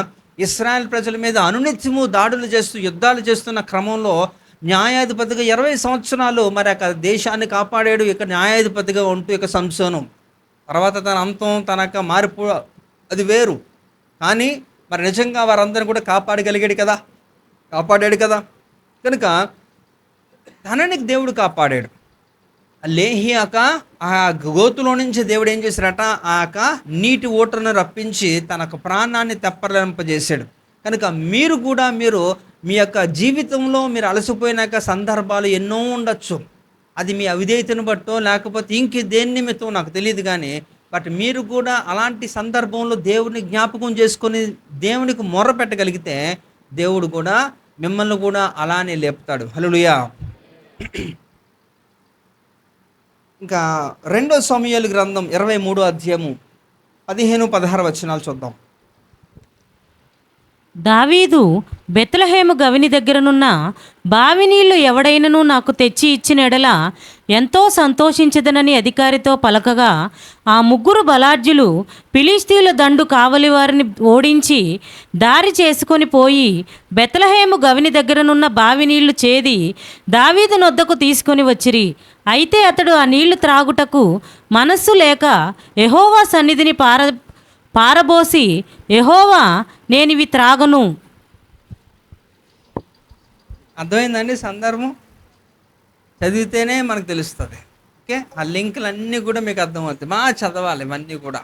ఇశ్రాయేల్ ప్రజల మీద అనునిత్యము దాడులు చేస్తూ యుద్ధాలు చేస్తున్న క్రమంలో న్యాయాధిపతిగా 20 సంవత్సరాలు మరి ఆ దేశాన్ని కాపాడాడు. ఇక న్యాయాధిపతిగా ఉంటూ ఇక సంసోను తర్వాత తన అంతం, తన యొక్క మార్పు అది వేరు. కానీ మరి నిజంగా వారందరిని కూడా కాపాడగలిగాడు కదా. కనుక తనని దేవుడు కాపాడాడు. లేహియాక ఆ గోతులో నుంచి దేవుడు ఏం చేశారట? ఆ యొక్క నీటి ఊటను రప్పించి తన ప్రాణాన్ని తెప్పరింపజేశాడు. కనుక మీరు కూడా మీ యొక్క జీవితంలో మీరు అలసిపోయినాక సందర్భాలు ఎన్నో ఉండొచ్చు. అది మీ అవిధేయతను బట్టో లేకపోతే ఇంక దేని నిమిత్తం నాకు తెలియదు కానీ, బట్ మీరు కూడా అలాంటి సందర్భంలో దేవుడిని జ్ఞాపకం చేసుకొని దేవునికి మొర్ర పెట్టగలిగితే దేవుడు కూడా మిమ్మల్ని కూడా అలానే లేపుతాడు. హల్లెలూయా. ఇంకా 2 సమూయేలు గ్రంథం 23 అధ్యాయము 15-16 వచనాలు చూద్దాం. దావీదు బెత్లెహేము గవిని దగ్గరనున్న బావి నీళ్లు ఎవడైనను నాకు తెచ్చి ఇచ్చిన ఎడల ఎంతో సంతోషించదనని అధికారితో పలకగా, ఆ 3 బలాఢ్యులు ఫిలిష్తీయుల దండు కావలి వారిని ఓడించి దారి చేసుకొని పోయి బెత్లెహేము గవిని దగ్గరనున్న బావి నీళ్లు చేది దావీదు నొద్దకు తీసుకొని వచ్చిరి. అయితే అతడు ఆ నీళ్లు త్రాగుటకు మనస్సు లేక యెహోవా సన్నిధిని పారబోసి, యెహోవా, నేనివి త్రాగను. అర్థమైందండి సందర్భం? చదివితేనే మనకు తెలుస్తుంది. ఓకే, ఆ లింకులు అన్నీ కూడా మీకు అర్థమవుతాయి. బాగా చదవాలి ఇవన్నీ కూడా.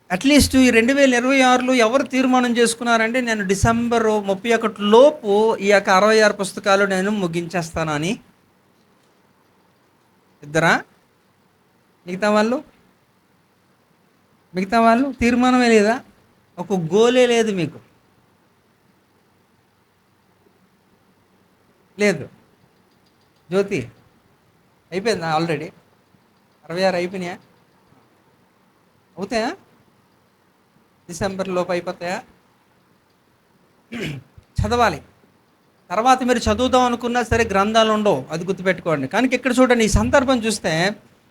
అట్లీస్ట్ ఈ 2026లో ఎవరు తీర్మానం చేసుకున్నారంటే నేను డిసెంబర్ 31 లోపు ఈ యొక్క 66 పుస్తకాలు నేను ముగించేస్తాను అని? ఇద్దరా? మిగతా వాళ్ళు తీర్మానమే లేదా? ఒక గోలే లేదు మీకు, లేదు. జ్యోతి అయిపోయిందా ఆల్రెడీ? 66 అయిపోయినాయా? అవుతాయా? డిసెంబర్ లోపు అయిపోతాయా? చదవాలి. తర్వాత మీరు చదువుదాం అనుకున్నా సరే గ్రంథాలు ఉండవు, అది గుర్తుపెట్టుకోండి. కానీ ఇక్కడ చూడండి, ఈ సందర్భం చూస్తే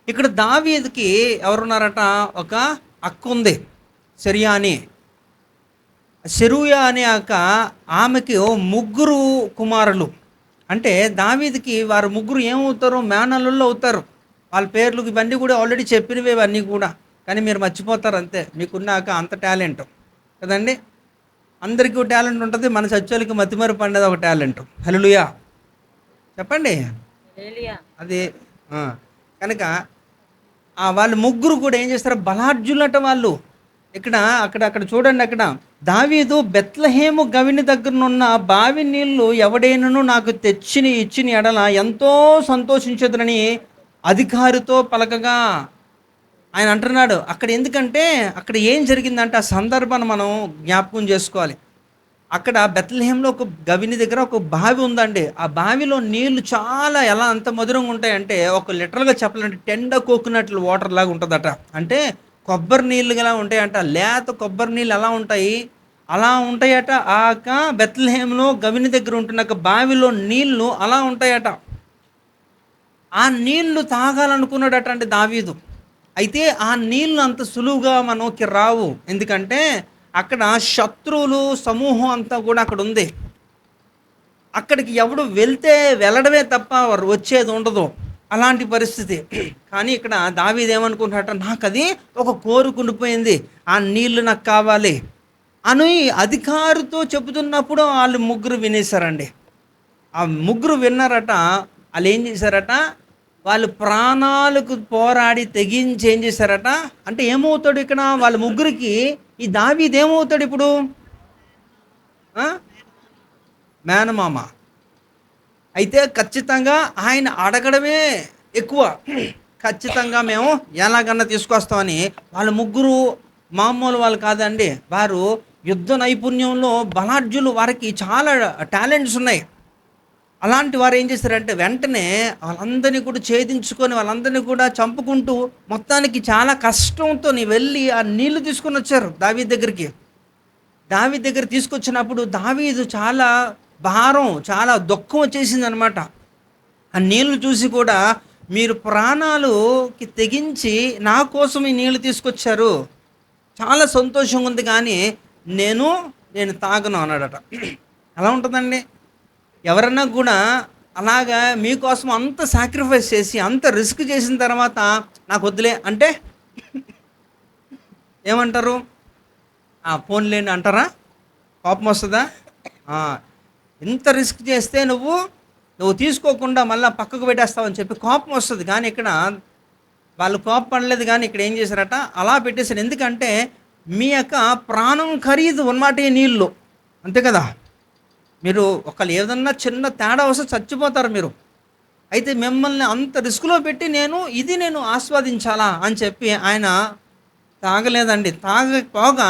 ఇక్కడ దావీదుకి ఎవరున్నారట? ఒక అక్క ఉంది, సెరూయా అనే అక్క. ఆమెకి 3 కుమారులు. అంటే దావీదుకి వారు 3 ఏమవుతారు? మేనల్లుళ్ళు అవుతారు. వాళ్ళ పేర్లు ఇవన్నీ కూడా ఆల్రెడీ చెప్పినవి ఇవన్నీ కూడా, కానీ మీరు మర్చిపోతారు అంతే. మీకున్నాక అంత టాలెంట్ కదండి. అందరికీ టాలెంట్ ఉంటుంది, మన సత్యాలకి మతిమరుపు పండేది ఒక టాలెంట్. హల్లెలూయా చెప్పండి. అది కనుక వాళ్ళు 3 కూడా ఏం చేస్తారు? బలాఢ్యులట వాళ్ళు. అక్కడ చూడండి, అక్కడ దావీదు బెత్లెహేము గవిని దగ్గరనున్న బావి నీళ్లు ఎవడైనను నాకు ఇచ్చిన ఎడల ఎంతో సంతోషించదునని అధికారితో పలకగా ఆయన అంటున్నాడు. అక్కడ ఎందుకంటే అక్కడ ఏం జరిగిందంటే ఆ సందర్భాన్ని మనం జ్ఞాపకం చేసుకోవాలి. అక్కడ బెత్లెహేంలో ఒక గవిని దగ్గర ఒక బావి ఉందండి. ఆ బావిలో నీళ్లు చాలా ఎలా అంత మధురంగా ఉంటాయంటే, ఒక లిటరల్గా చెప్పాలంటే టెండ కోకోనట్ వాటర్ లాగా ఉంటుందట. అంటే కొబ్బరి నీళ్ళుగా ఉంటాయంట. లేత కొబ్బరి నీళ్ళు ఎలా ఉంటాయి అలా ఉంటాయట. ఆ బెత్లెహేంలో గవిని దగ్గర ఉంటున్న బావిలో నీళ్లు అలా ఉంటాయట. ఆ నీళ్లు తాగాలనుకున్నాడట అంటే దావీదు. అయితే ఆ నీళ్ళు అంత సులువుగా మనకి రావు. ఎందుకంటే అక్కడ శత్రువులు సమూహం అంతా కూడా అక్కడ ఉంది. అక్కడికి ఎవడు వెళ్ళడమే తప్ప వచ్చేది ఉండదు, అలాంటి పరిస్థితి. కానీ ఇక్కడ దావీదు ఏమనుకుంటున్నట్ట, నాకు అది ఒక కోరుకుండిపోయింది, ఆ నీళ్లు నాకు కావాలి అని అధికారితో చెబుతున్నప్పుడు వాళ్ళు 3 వినేశారండి. ఆ 3 విన్నారట. వాళ్ళు ఏం చేశారట? వాళ్ళు ప్రాణాలకు పోరాడి తెగించి ఏం చేశారట అంటే ఏమవుతాడు ఇక్కడ? వాళ్ళ 3కి ఈ దావీదు ఏమవుతాడు ఇప్పుడు? మేనమామ. అయితే ఖచ్చితంగా ఆయన అడగడమే ఎక్కువ. ఖచ్చితంగా మేము ఎలాగన్నా తీసుకొస్తామని వాళ్ళ 3 మామూలు వాళ్ళు కాదండి. వారు యుద్ధ నైపుణ్యంలో బలాఢ్యులు, వారికి చాలా టాలెంట్స్ ఉన్నాయి. అలాంటి వారు ఏం చేశారంటే వెంటనే వాళ్ళందరినీ కూడా ఛేదించుకొని వాళ్ళందరినీ కూడా చంపుకుంటూ మొత్తానికి చాలా కష్టంతో వెళ్ళి ఆ నీళ్లు తీసుకొని వచ్చారు దావీదు దగ్గరికి. దావీదు దగ్గర తీసుకొచ్చినప్పుడు దావీదు చాలా భారం, చాలా దుఃఖం వచ్చేసింది అనమాట. ఆ నీళ్లు చూసి కూడా, మీరు ప్రాణాలుకి తెగించి నా కోసం ఈ నీళ్లు తీసుకొచ్చారు, చాలా సంతోషంగా ఉంది, కానీ నేను తాగను అన్నాడట. ఎలా ఉంటుందండి? ఎవరన్నా కూడా అలాగా మీకోసం అంత సాక్రిఫైస్ చేసి అంత రిస్క్ చేసిన తర్వాత నాకు వద్దులే అంటే ఏమంటారు? ఫోన్లేండి అంటారా? కోపం వస్తుందా? ఇంత రిస్క్ చేస్తే నువ్వు తీసుకోకుండా మళ్ళీ పక్కకు పెట్టేస్తావని చెప్పి కోపం వస్తుంది. కానీ ఇక్కడ వాళ్ళు కోపపడలేదు. కానీ ఇక్కడ ఏం చేశారట? అలా పెట్టేశారు. ఎందుకంటే మీ యొక్క ప్రాణం ఖరీదు ఉన్నమాట ఈ నీళ్ళు, అంతే కదా. మీరు ఒకళ్ళు ఏదన్నా చిన్న తేడా వస్తే చచ్చిపోతారు మీరు. అయితే మిమ్మల్ని అంత రిస్క్‌లో పెట్టి నేను ఆస్వాదించాలా అని చెప్పి ఆయన తాగలేదండి. తాగకపోగా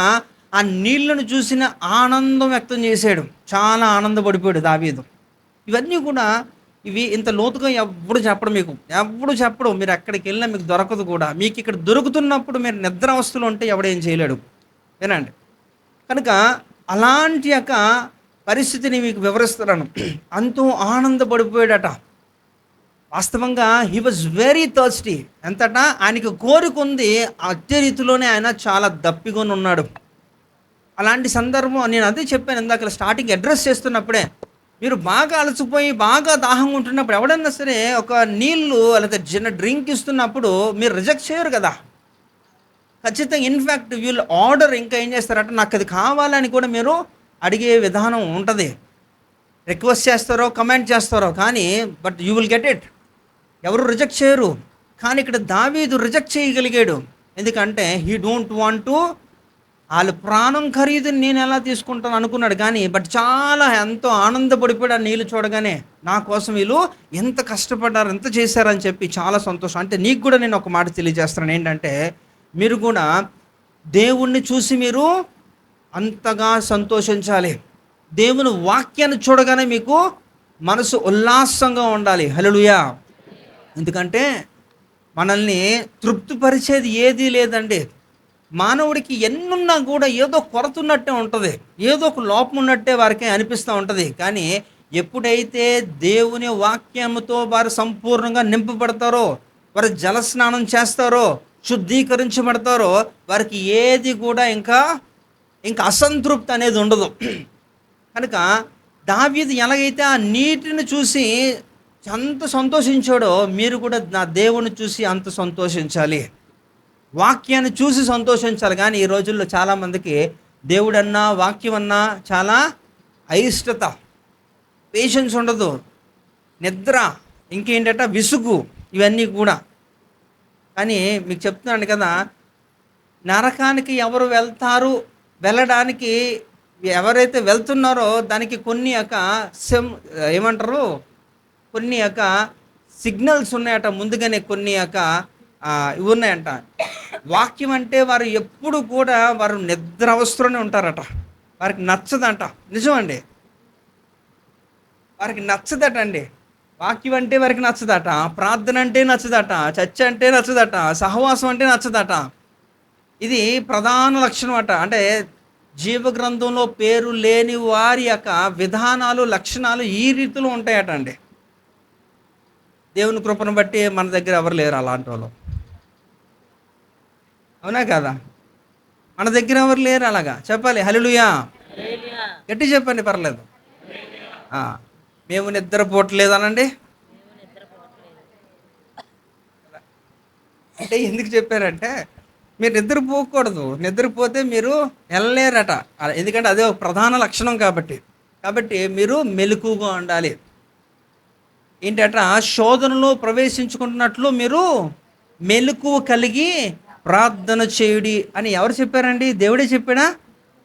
ఆ నీళ్ళను చూసిన ఆనందం వ్యక్తం చేశాడు. చాలా ఆనందపడిపోయాడు దావీదు. ఇవన్నీ కూడా ఇవి ఇంత లోతుగా ఎవ్వడు చెప్పడు మీకు. ఎవ్వడు చెప్పడు. మీరు ఎక్కడికెళ్ళినా మీకు దొరకదు కూడా. మీకిక్కడ దొరుకుతున్నప్పుడు మీరు నిద్రావస్థలో ఉంటే ఎవడేం చేయలేడు. వినండి. కనుక అలాంటి యొక్క పరిస్థితిని మీకు వివరిస్తున్నాను. అంతో ఆనందపడిపోయాడట. వాస్తవంగా హీ వాజ్ వెరీ థర్స్టీ. ఎంతట ఆయనకి కోరికుంది. అదే రీతిలోనే ఆయన చాలా దప్పికొని ఉన్నాడు. అలాంటి సందర్భం నేను అదే చెప్పాను ఇందాక స్టార్టింగ్ అడ్రస్ చేస్తున్నప్పుడే. మీరు బాగా అలసిపోయి బాగా దాహంగా ఉంటున్నప్పుడు ఎవడన్నా సరే ఒక నీళ్ళు లేకపోతే చిన్న డ్రింక్ ఇస్తున్నప్పుడు మీరు రిజెక్ట్ చేయరు కదా. ఖచ్చితంగా ఇన్ఫ్యాక్ట్ వీళ్ళు ఆర్డర్ ఇంకా ఏం చేస్తారంటే నాకు అది కావాలని కూడా మీరు అడిగే విధానం ఉంటుంది. రిక్వెస్ట్ చేస్తారో కమెంట్ చేస్తారో కానీ but you will get it. ఎవరు రిజెక్ట్ చేయరు. కానీ ఇక్కడ దావీదు రిజెక్ట్ చేయగలిగాడు. ఎందుకంటే హీ డోంట్ వాంట్ టు, వాళ్ళ ప్రాణం ఖరీదుని నేను ఎలా తీసుకుంటాను అనుకున్నాడు. కానీ బట్ చాలా ఎంతో ఆనందపడిపోయాడు ఆ నీళ్ళు చూడగానే. నా కోసం వీళ్ళు ఎంత కష్టపడ్డారు, ఎంత చేశారని చెప్పి చాలా సంతోషం. అంటే నీకు కూడా నేను ఒక మాట తెలియజేస్తున్నాను. ఏంటంటే మీరు కూడా దేవుణ్ణి చూసి మీరు అంతగా సంతోషించాలి. దేవుని వాక్యాన్ని చూడగానే మీకు మనసు ఉల్లాసంగా ఉండాలి. హల్లెలూయా. ఎందుకంటే మనల్ని తృప్తిపరిచేది ఏదీ లేదండి. మానవుడికి ఎన్నున్నా కూడా ఏదో కొరత ఉన్నట్టే ఉంటుంది. ఏదో ఒక లోపం ఉన్నట్టే వారికి అనిపిస్తూ ఉంటుంది. కానీ ఎప్పుడైతే దేవుని వాక్యముతో వారు సంపూర్ణంగా నింపబడతారో, వారు జలస్నానం చేస్తారో, శుద్ధీకరించబడతారో, వారికి ఏది కూడా ఇంకా అసంతృప్తి అనేది ఉండదు. కనుక దావీదు ఎలాగైతే ఆ నీటిని చూసి అంత సంతోషించాడో మీరు కూడా నా దేవుని చూసి అంత సంతోషించాలి. వాక్యాన్ని చూసి సంతోషించాలి. కానీ ఈ రోజుల్లో చాలామందికి దేవుడన్నా వాక్యం అన్నా చాలా అయిష్టత, పేషెన్స్ ఉండదు, నిద్ర, ఇంకేంటంటే విసుగు, ఇవన్నీ కూడా. కానీ మీకు చెప్తున్నాను కదా, నరకానికి ఎవరు వెళ్తారు, వెళ్ళడానికి ఎవరైతే వెళ్తున్నారో దానికి కొన్ని ఏమంటారు, కొన్ని సిగ్నల్స్ ఉన్నాయట. ముందుగానే కొన్ని ఇవి ఉన్నాయంట. వాక్యం అంటే వారు ఎప్పుడు కూడా వారు నిద్ర అవస్థలోనే ఉంటారట. వారికి నచ్చదంట. నిజమండి, వారికి నచ్చదట అండి. వాక్యం అంటే వారికి నచ్చదట. ప్రార్థన అంటే నచ్చదట. చర్చ అంటే నచ్చదట. సహవాసం అంటే నచ్చదట. ఇది ప్రధాన లక్షణం అట. అంటే జీవగ్రంథంలో పేరు లేని వారి యొక్క విధానాలు, లక్షణాలు ఈ రీతిలో ఉంటాయట అండి. దేవుని కృపను బట్టి మన దగ్గర ఎవరు లేరు అలాంటి వాళ్ళు. అవునా కదా? మన దగ్గర ఎవరు లేరు అలాగా. చెప్పాలి హల్లెలూయా. గట్టి చెప్పండి, పర్లేదు. మేము నిద్రపోవట్లేదు అనండి. అంటే ఎందుకు చెప్పారంటే మీరు నిద్రపోకూడదు. నిద్రపోతే మీరు వెళ్ళలేరట. ఎందుకంటే అదే ఒక ప్రధాన లక్షణం కాబట్టి మీరు మెలకుగా ఉండాలి. ఏంటట, శోధనలో ప్రవేశించుకుంటున్నట్లు మీరు మెలకువ కలిగి ప్రార్థన చేయుడి అని ఎవరు చెప్పారండి? దేవుడే చెప్పాడా?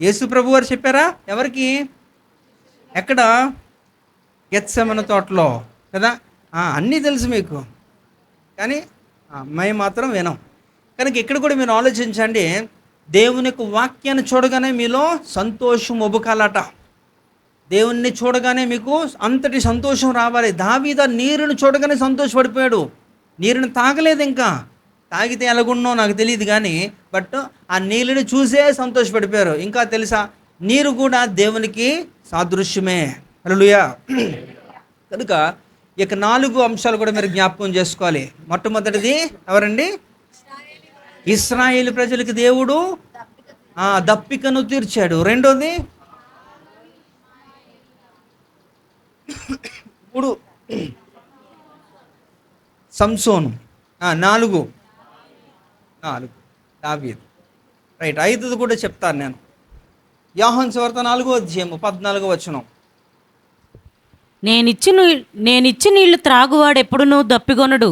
యేసు ప్రభు వారు చెప్పారా? ఎవరికి? ఎక్కడ? గెత్సెమనే తోటలో కదా. అన్నీ తెలుసు మీకు, కానీ మేము మాత్రం వినం. కనుక ఇక్కడ కూడా మీరు ఆలోచించండి. దేవుని యొక్క వాక్యాన్ని చూడగానే మీలో సంతోషం ఉబకాలట. దేవుణ్ణి చూడగానే మీకు అంతటి సంతోషం రావాలి. దావీదు నీరుని చూడగానే సంతోషపడిపోయాడు. నీరుని తాగలేదు, ఇంకా తాగితే ఎలాగున్నో నాకు తెలియదు కానీ బట్ ఆ నీళ్ళని చూసే సంతోషపడిపోయారు. ఇంకా తెలుసా, నీరు కూడా దేవునికి సాదృశ్యమే. హల్లెలూయా. కనుక ఇక 4 అంశాలు కూడా మీరు జ్ఞాపకం చేసుకోవాలి. మొట్టమొదటిది ఎవరండి? ఇశ్రాయేలు ప్రజలకు దేవుడు దప్పికను తీర్చాడు. రెండోది ఇప్పుడు సంసోను. 4 దావీదు. రైట్. 5 కూడా చెప్తాను నేను. యోహాను సువార్త 4వ అధ్యాయం 14వ వచనం. నేనిచ్చి నీళ్లు త్రాగువాడు ఎప్పుడునూ దప్పికొనడు.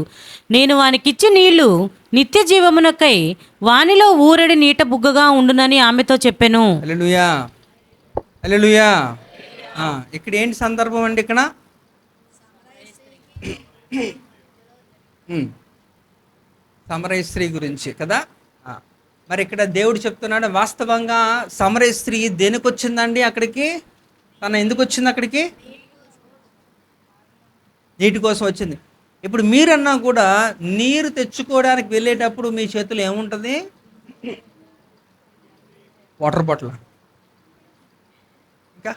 నేను వానికిచ్చి నీళ్లు నిత్య జీవమునకై వానిలో ఊరడి నీట బుగ్గగా ఉండునని ఆమెతో చెప్పెను. హల్లెలూయా. హల్లెలూయా. ఆ, ఇక్కడ ఏంటి సందర్భం అండి ఇక్కడ? ఉమ్, సమరయ స్త్రీ గురించి కదా. ఆ, మరి ఇక్కడ దేవుడు చెప్తున్నాడు వాస్తవంగా సమరయ స్త్రీ దేనికి వచ్చిందండి అక్కడికి? తను ఎందుకు వచ్చింది అక్కడికి? నీటి కోసం వచ్చింది. ఇప్పుడు మీరన్నా కూడా నీరు తెచ్చుకోవడానికి వెళ్ళేటప్పుడు మీ చేతిలో ఏముంటుంది? Water bottle. ఇంకా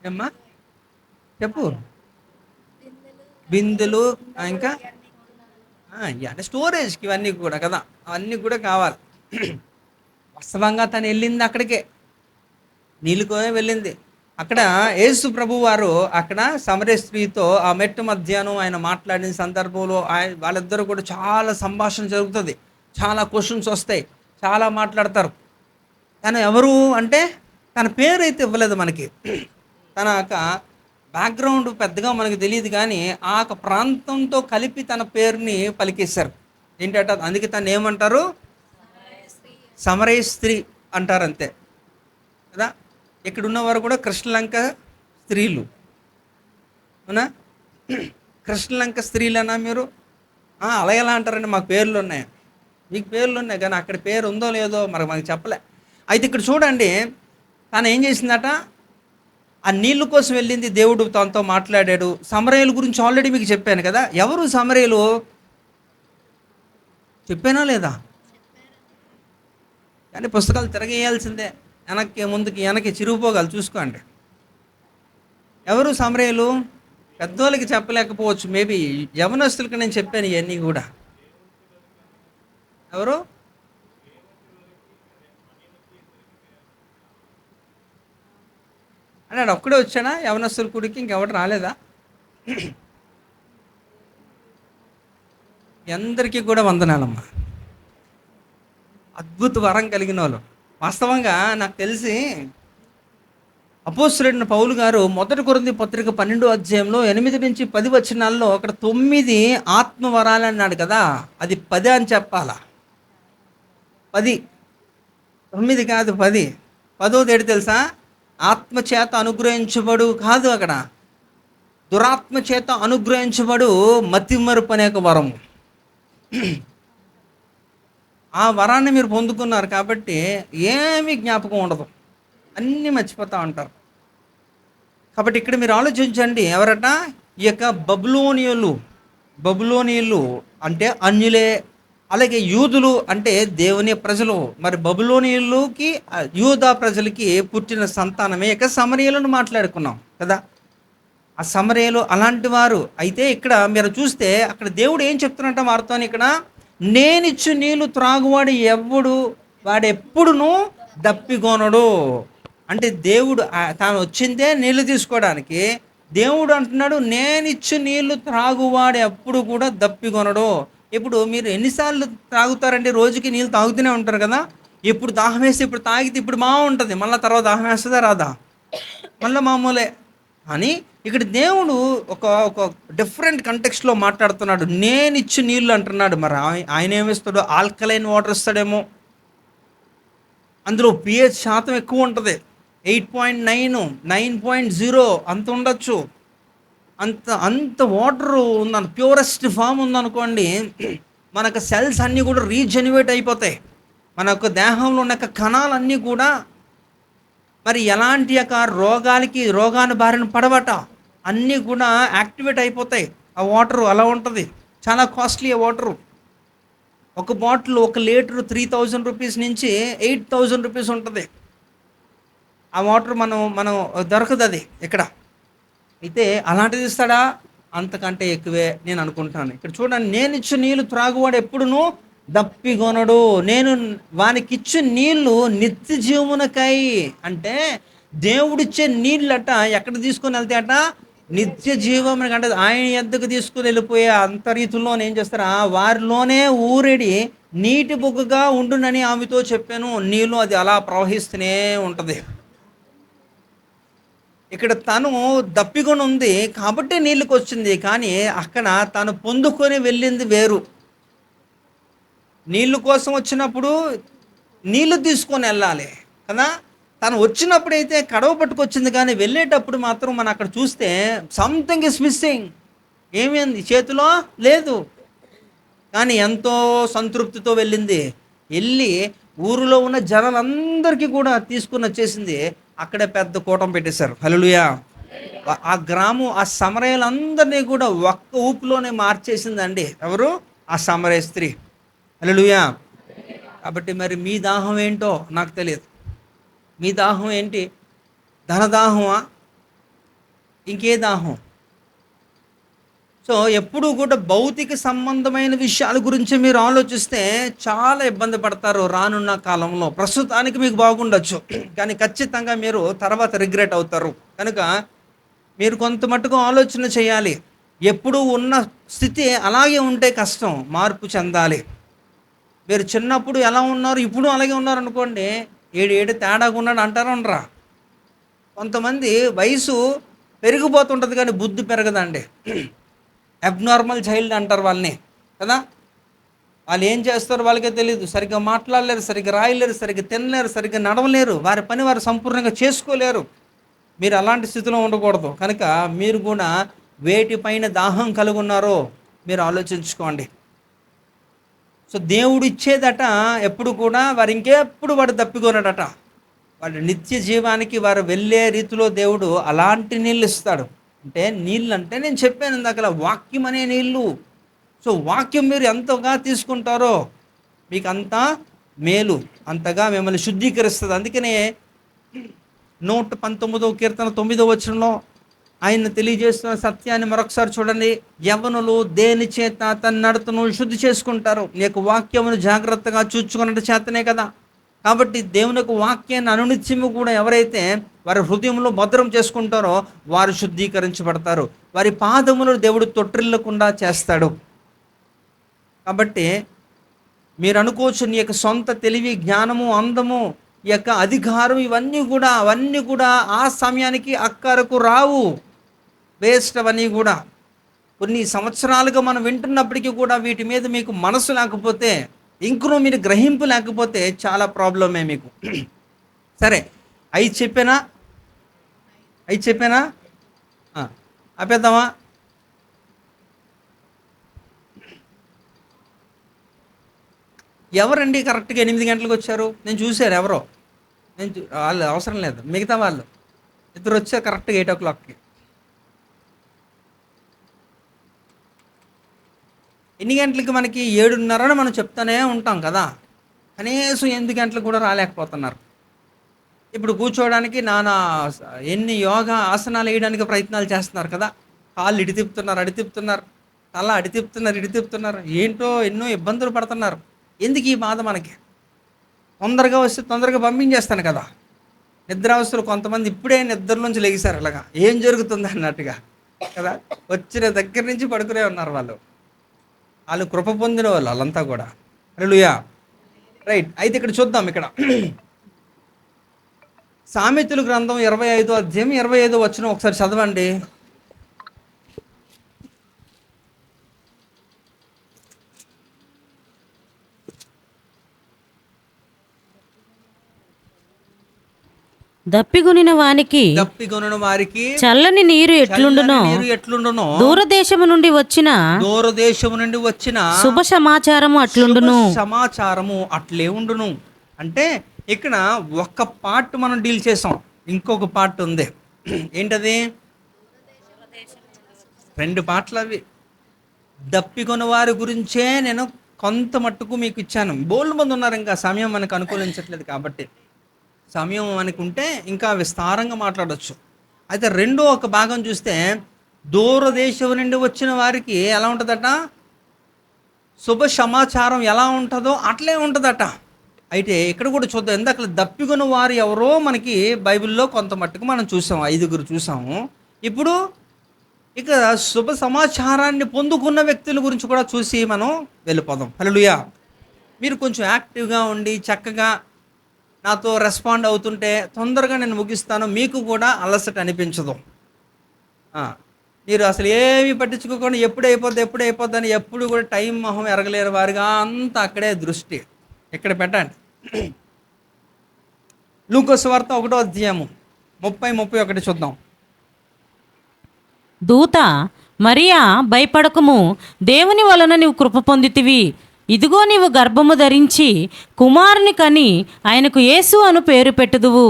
ఏమ్మా చెప్పు. బిందెలు, ఇంకా అంటే స్టోరేజ్కి ఇవన్నీ కూడా కదా, అవన్నీ కూడా కావాలి. వాస్తవంగా తను వెళ్ళింది అక్కడికే, నీళ్ళుకోనే వెళ్ళింది. అక్కడ యేసు ప్రభు వారు అక్కడ సమరయ స్త్రీతో ఆ మెట్టు మధ్యాహ్నం ఆయన మాట్లాడిన సందర్భంలో వాళ్ళిద్దరూ కూడా చాలా సంభాషణ జరుగుతుంది, చాలా క్వశ్చన్స్ వస్తాయి, చాలా మాట్లాడతారు. తను ఎవరు అంటే తన పేరు అయితే ఇవ్వలేదు మనకి. తన యొక్క బ్యాక్గ్రౌండ్ పెద్దగా మనకు తెలియదు, కానీ ఆ యొక్క ప్రాంతంతో కలిపి తన పేరుని పలికేశారు. ఏంటంటే అందుకే తను ఏమంటారు? సమరయ స్త్రీ అంటారు, అంతే కదా. ఇక్కడ ఉన్నవారు కూడా కృష్ణలంక స్త్రీలు, అవునా? కృష్ణలంక స్త్రీలనా మీరు? అలా ఎలా అంటారండి? మాకు పేర్లు ఉన్నాయి. మీకు పేర్లు ఉన్నాయి కానీ అక్కడ పేరు ఉందో లేదో మరి మనకు చెప్పలే. అయితే ఇక్కడ చూడండి, తను ఏం చేసిందట? ఆ నీళ్ళ కోసం వెళ్ళింది, దేవుడు తనతో మాట్లాడాడు. సమరయుల గురించి ఆల్రెడీ మీకు చెప్పాను కదా. ఎవరు సమరయులు? చెప్పానా లేదా? కానీ పుస్తకాలు తిరగేయాల్సిందే, వెనక్కి ముందుకి వెనక్కి చిరిగిపోగలరు, చూసుకోండి. ఎవరు సమరయులు? పెద్దోళ్ళకి చెప్పలేకపోవచ్చు, మేబీ యవనస్తులకి నేను చెప్పాను ఇవన్నీ కూడా. ఎవరు? అన్నాడు ఒక్కడే వచ్చాడా యవనస్తుల గుడికి? ఇంకెవరు రాలేదా? అందరికీ కూడా వందనాలమ్మా, అద్భుత వరం కలిగిన వాళ్ళు. వాస్తవంగా నాకు తెలిసి అపోస్తలుడైన పౌలు గారు 1 కొరింథీ పత్రిక 12వ అధ్యాయంలో 8 నుంచి 10 వచనాల్లో అక్కడ 9 ఆత్మవరాలు అన్నాడు కదా. అది 10 అని చెప్పాలా? 10, 9 కాదు 10. 10వ ఏడు తెలుసా? ఆత్మ చేత అనుగ్రహించబడు కాదు, అక్కడ దురాత్మ చేత అనుగ్రహించబడు మతిమరుపు అనే ఒక వరము. ఆ వరాన్ని మీరు పొందుకున్నారు కాబట్టి ఏమీ జ్ఞాపకం ఉండదు, అన్నీ మర్చిపోతూ ఉంటారు. కాబట్టి ఇక్కడ మీరు ఆలోచించండి, ఎవరట? ఈ యొక్క బబులోనియులు అంటే అన్యులే, అలాగే యూదులు అంటే దేవుని ప్రజలు. మరి బబులోనియులకి యూదా ప్రజలకి పుట్టిన సంతానమే ఇక సమరయులను మాట్లాడుకున్నాం కదా. ఆ సమరయులు అలాంటి వారు. అయితే ఇక్కడ మీరు చూస్తే అక్కడ దేవుడు ఏం చెప్తున్నట్ట వారితో, ఇక్కడ నేనిచ్చు నీళ్ళు త్రాగువాడు ఎవడు వాడెప్పుడును దప్పికొనడు. అంటే దేవుడు తాను వచ్చిందే నీళ్లు తీసుకోవడానికి. దేవుడు అంటున్నాడు నేనిచ్చు నీళ్లు త్రాగువాడు ఎప్పుడు కూడా దప్పికొనడు. ఇప్పుడు మీరు ఎన్నిసార్లు తాగుతారండి? రోజుకి నీళ్ళు తాగుతూనే ఉంటారు కదా. ఇప్పుడు దాహం వేస్తే ఇప్పుడు తాగితే ఇప్పుడు ఉంటుంది, మళ్ళీ తర్వాత దాహం వేస్తుందా రాదా? మళ్ళీ మామూలే. కానీ ఇక్కడ దేవుడు ఒక ఒక డిఫరెంట్ కంటెక్స్ట్లో మాట్లాడుతున్నాడు. నేను ఇచ్చి నీళ్ళు అంటున్నాడు. మరి ఆయన ఏమిస్తాడు? Alkaline water ఇస్తాడేమో. అందులో pH శాతం ఎక్కువ ఉంటుంది, 8.9, 9.0 అంత ఉండొచ్చు. అంత వాటర్ ఉందని, ప్యూరెస్ట్ ఫామ్ ఉందనుకోండి, మనకు సెల్స్ అన్నీ కూడా రీజెన్యువేట్ అయిపోతాయి. మన యొక్క దేహంలో ఉన్న కణాలన్నీ కూడా మరి ఎలాంటి యొక్క రోగాన్ని బారిన పడవట అన్నీ కూడా యాక్టివేట్ అయిపోతాయి. ఆ వాటరు అలా ఉంటుంది, చాలా కాస్ట్లీ ఆ వాటరు. ఒక బాటిల్ 1 లీటర్ 3000 రూపీస్ నుంచి 8000 రూపీస్ ఉంటుంది. ఆ వాటర్ మనం దొరకదు అది ఇక్కడ. అయితే అలాంటిది ఇస్తాడా? అంతకంటే ఎక్కువే నేను అనుకుంటాను. ఇక్కడ చూడండి, నేను ఇచ్చే నీళ్ళు త్రాగువాడు ఎప్పుడును దప్పికొనడు, నేను వానికిచ్చు నీళ్లు నిత్య జీవమునకై. అంటే దేవుడిచ్చే నీళ్ళట ఎక్కడ తీసుకొని వెళ్తాయట? నిత్య జీవమునకి. అంటే ఆయన ఎద్దకు తీసుకుని వెళ్ళిపోయే అంత రీతుల్లో ఏం చేస్తారు? వారిలోనే ఊరేడి నీటి బొగ్గుగా ఉండునని ఆమెతో చెప్పాను. నీళ్ళు అది అలా ప్రవహిస్తూనే ఉంటుంది. ఇక్కడ తను దప్పికొని ఉంది కాబట్టి నీళ్ళకి వచ్చింది, కానీ అక్కడ తను పొందుకొని వెళ్ళింది వేరు. నీళ్ళు కోసం వచ్చినప్పుడు నీళ్లు తీసుకొని వెళ్ళాలి కదా. తను వచ్చినప్పుడైతే కడవ పట్టుకొచ్చింది, కానీ వెళ్ళేటప్పుడు మాత్రం మనం అక్కడ చూస్తే సంథింగ్ ఇస్ మిస్సింగ్. ఏమైంది? చేతిలో లేదు. కానీ ఎంతో సంతృప్తితో వెళ్ళింది. వెళ్ళి ఊరిలో ఉన్న జనాలందరికీ కూడా తీసుకుని వచ్చేసింది. అక్కడే పెద్ద కూటం పెట్టేశారు. హల్లెలూయా. ఆ గ్రామం, ఆ సమరయులందరినీ కూడా ఒక్క ఊపులోనే మార్చేసిందండి. ఎవరు? ఆ సమరయ స్త్రీ. హల్లెలూయా. కాబట్టి మరి మీ దాహం ఏంటో నాకు తెలియదు. మీ దాహం ఏంటి? ధనదాహమా? ఇంకే దాహం? సో ఎప్పుడూ కూడా భౌతిక సంబంధమైన విషయాల గురించి మీరు ఆలోచిస్తే చాలా ఇబ్బంది పడతారు రానున్న కాలంలో. ప్రస్తుతానికి మీకు బాగుండొచ్చు, కానీ ఖచ్చితంగా మీరు తర్వాత రిగ్రెట్ అవుతారు. కనుక మీరు కొంత మట్టుకు ఆలోచన చేయాలి. ఎప్పుడూ ఉన్న స్థితి అలాగే ఉంటే కష్టం, మార్పు చెందాలి. మీరు చిన్నప్పుడు ఎలా ఉన్నారు, ఇప్పుడు అలాగే ఉన్నారు అనుకోండి, ఏడు తేడాగా ఉన్నాడు అంటారా ఉండరా? కొంతమంది వయసు పెరిగిపోతుంటుంది కానీ బుద్ధి పెరగదండి. అబ్నార్మల్ చైల్డ్ అంటారు వాళ్ళని కదా. వాళ్ళు ఏం చేస్తారో వాళ్ళకే తెలియదు. సరిగ్గా మాట్లాడలేరు, సరిగ్గా రాయలేరు, సరిగ్గా తినలేరు, సరిగ్గా నడవలేరు, వారి పని వారు సంపూర్ణంగా చేసుకోలేరు. మీరు అలాంటి స్థితిలో ఉండకూడదు. కనుక మీరు కూడా వేటిపైన దాహం కలిగి ఉన్నారో మీరు ఆలోచించుకోండి. సో దేవుడు ఇచ్చేదట ఎప్పుడు కూడా వారు ఇంకెప్పుడు వాడు తప్పికొనడట. వాడు నిత్య జీవానికి వారు వెళ్ళే రీతిలో దేవుడు అలాంటి నీళ్ళు ఇస్తాడు. అంటే నీళ్ళు అంటే నేను చెప్పాను ఇందాక, వాక్యం అనే నీళ్ళు. సో వాక్యం మీరు ఎంతగా తీసుకుంటారో మీకు అంత మేలు, అంతగా మిమ్మల్ని శుద్ధీకరిస్తుంది. అందుకనే 119వ కీర్తన 9వ వచనంలో ఆయన తెలియజేస్తున్న సత్యాన్ని మరొకసారి చూడండి. యవ్వనులు దేని చేత తన నడతను శుద్ధి చేసుకుంటారు? నీ యొక్క వాక్యమును జాగ్రత్తగా చూచుకున్నట్టు చేతనే కదా. కాబట్టి దేవుని యొక్క వాక్యాన్ని అనునిత్యము కూడా ఎవరైతే వారి హృదయంలో భద్రం చేసుకుంటారో వారు శుద్ధీకరించబడతారు. వారి పాదములను దేవుడు తొట్టిల్లకుండా చేస్తాడు. కాబట్టి మీరు అనుకోవచ్చు నీ యొక్క సొంత తెలివి, జ్ఞానము, అందము, ఈ యొక్క అధికారం అవన్నీ కూడా ఆ సమయానికి అక్కరకు రావు. వేస్ట్ అవన్నీ కూడా. కొన్ని సంవత్సరాలుగా మనం వింటున్నప్పటికీ కూడా వీటి మీద మీకు మనసు లేకపోతే, ఇంకనూ మీరు గ్రహింపు లేకపోతే చాలా ప్రాబ్లమే మీకు. సరే, అవి చెప్పానా? ఆపేద్దామా? ఎవరండి కరెక్ట్గా 8 గంటలకు వచ్చారు? నేను చూశాను ఎవరో. వాళ్ళు అవసరం లేదు, మిగతా వాళ్ళు ఇద్దరు వచ్చారు కరెక్ట్గా 8 o'clockకి. ఎన్ని గంటలకి? మనకి 7:30 మనం చెప్తానే ఉంటాం కదా. కనీసం 8 గంటలకు కూడా రాలేకపోతున్నారు. ఇప్పుడు కూర్చోవడానికి ఎన్ని యోగా ఆసనాలు వేయడానికి ప్రయత్నాలు చేస్తున్నారు కదా. కాళ్ళు ఇటు తిప్పుతున్నారు, అడి తిప్పుతున్నారు, తల అడి తిప్పుతున్నారు, ఇటు తిప్పుతున్నారు. ఏంటో ఎన్నో ఇబ్బందులు పడుతున్నారు. ఎందుకు ఈ బాధ మనకి? తొందరగా వస్తే తొందరగా పంపించేస్తాను కదా. నిద్రావస్థలు కొంతమంది ఇప్పుడే నిద్రలోంచి లెగిశారు. అలాగా ఏం జరుగుతుంది అన్నట్టుగా కదా. వచ్చిన దగ్గర నుంచి పడుకునే ఉన్నారు వాళ్ళు కృప పొందిన వాళ్ళంతా కూడా. హల్లెలూయా. రైట్. అయితే ఇక్కడ చూద్దాం. ఇక్కడ సామెతల గ్రంథం 25వ అధ్యాయం 25వ వచనం ఒకసారి చదవండి. దప్పిగొనిన వారికి చల్లని నీరు ఎట్లుండునో దూరదేశము నుండి వచ్చిన శుభ సమాచారము అట్లే ఉండును. అంటే ఇక్కడ ఒక పార్ట్ మనం డీల్ చేసాం, ఇంకొక పార్ట్ ఉంది. ఏంటది? 2 పార్ట్లు అవి. దప్పికొన్న వారి గురించే నేను కొంత మట్టుకు మీకు ఇచ్చాను. బోల్డ్ మంది ఉన్నారు, ఇంకా సమయం మనకు అనుకూలించట్లేదు కాబట్టి. సమయం అనుకుంటే ఇంకా విస్తారంగా మాట్లాడవచ్చు. అయితే రెండో ఒక భాగం చూస్తే దూరదేశం నుండి వచ్చిన వారికి ఎలా ఉంటుందట? శుభ సమాచారం ఎలా ఉంటుందో అట్లే ఉంటుందట. అయితే ఇక్కడ కూడా చూద్దాం. ఇందాక దప్పికొన్న వారు ఎవరో మనకి బైబిల్లో కొంత మట్టుకు మనం చూసాం, 5 చూసాము. ఇప్పుడు ఇక శుభ సమాచారాన్ని పొందుకున్న వ్యక్తుల గురించి కూడా చూసి మనం వెళ్ళిపోదాం. హల్లెలూయా. మీరు కొంచెం యాక్టివ్గా ఉండి చక్కగా నాతో రెస్పాండ్ అవుతుంటే తొందరగా నేను ముగిస్తాను, మీకు కూడా అలసట అనిపించదు. మీరు అసలు ఏమీ పట్టించుకోకుండా ఎప్పుడు అయిపోద్ది అని ఎప్పుడు కూడా టైం మొహం ఎరగలేరు వారుగా అంతా అక్కడే దృష్టి ఇక్కడ పెట్టండి. లూకా సువార్త 1వ అధ్యాయము 30-31 చూద్దాం. దూత, మరియా భయపడకము, దేవుని వలన నీవు కృప పొందితివి. ఇదిగో నీవు గర్భము ధరించి కుమారుని కని ఆయనకు యేసు అను పేరు పెట్టుదువు.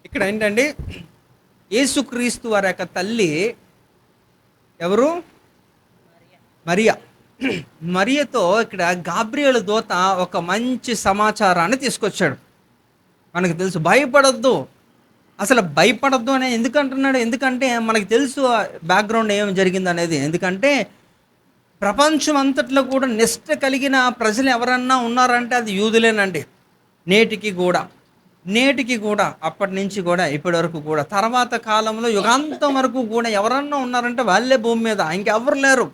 ఇక్కడ ఏంటండి, యేసుక్రీస్తు వారి యొక్క తల్లి ఎవరు? మరియా. మరియతో ఇక్కడ గాబ్రియేలు దూత ఒక మంచి సమాచారాన్ని తీసుకొచ్చాడు. మనకు తెలుసు, భయపడొద్దు. అసలు భయపడొద్దు అని ఎందుకు అంటున్నాడు? ఎందుకంటే మనకు తెలుసు బ్యాక్గ్రౌండ్ ఏం జరిగింది అనేది. ఎందుకంటే ప్రపంచం అంతట్లో కూడా నిష్ట కలిగిన ప్రజలు ఎవరన్నా ఉన్నారంటే అది యూదులేనండి. నేటికి కూడా అప్పటి నుంచి కూడా ఇప్పటి వరకు కూడా, తర్వాత కాలంలో యుగాంతం వరకు కూడా ఎవరన్నా ఉన్నారంటే వాళ్ళే భూమి మీద, ఇంకెవరు లేరు.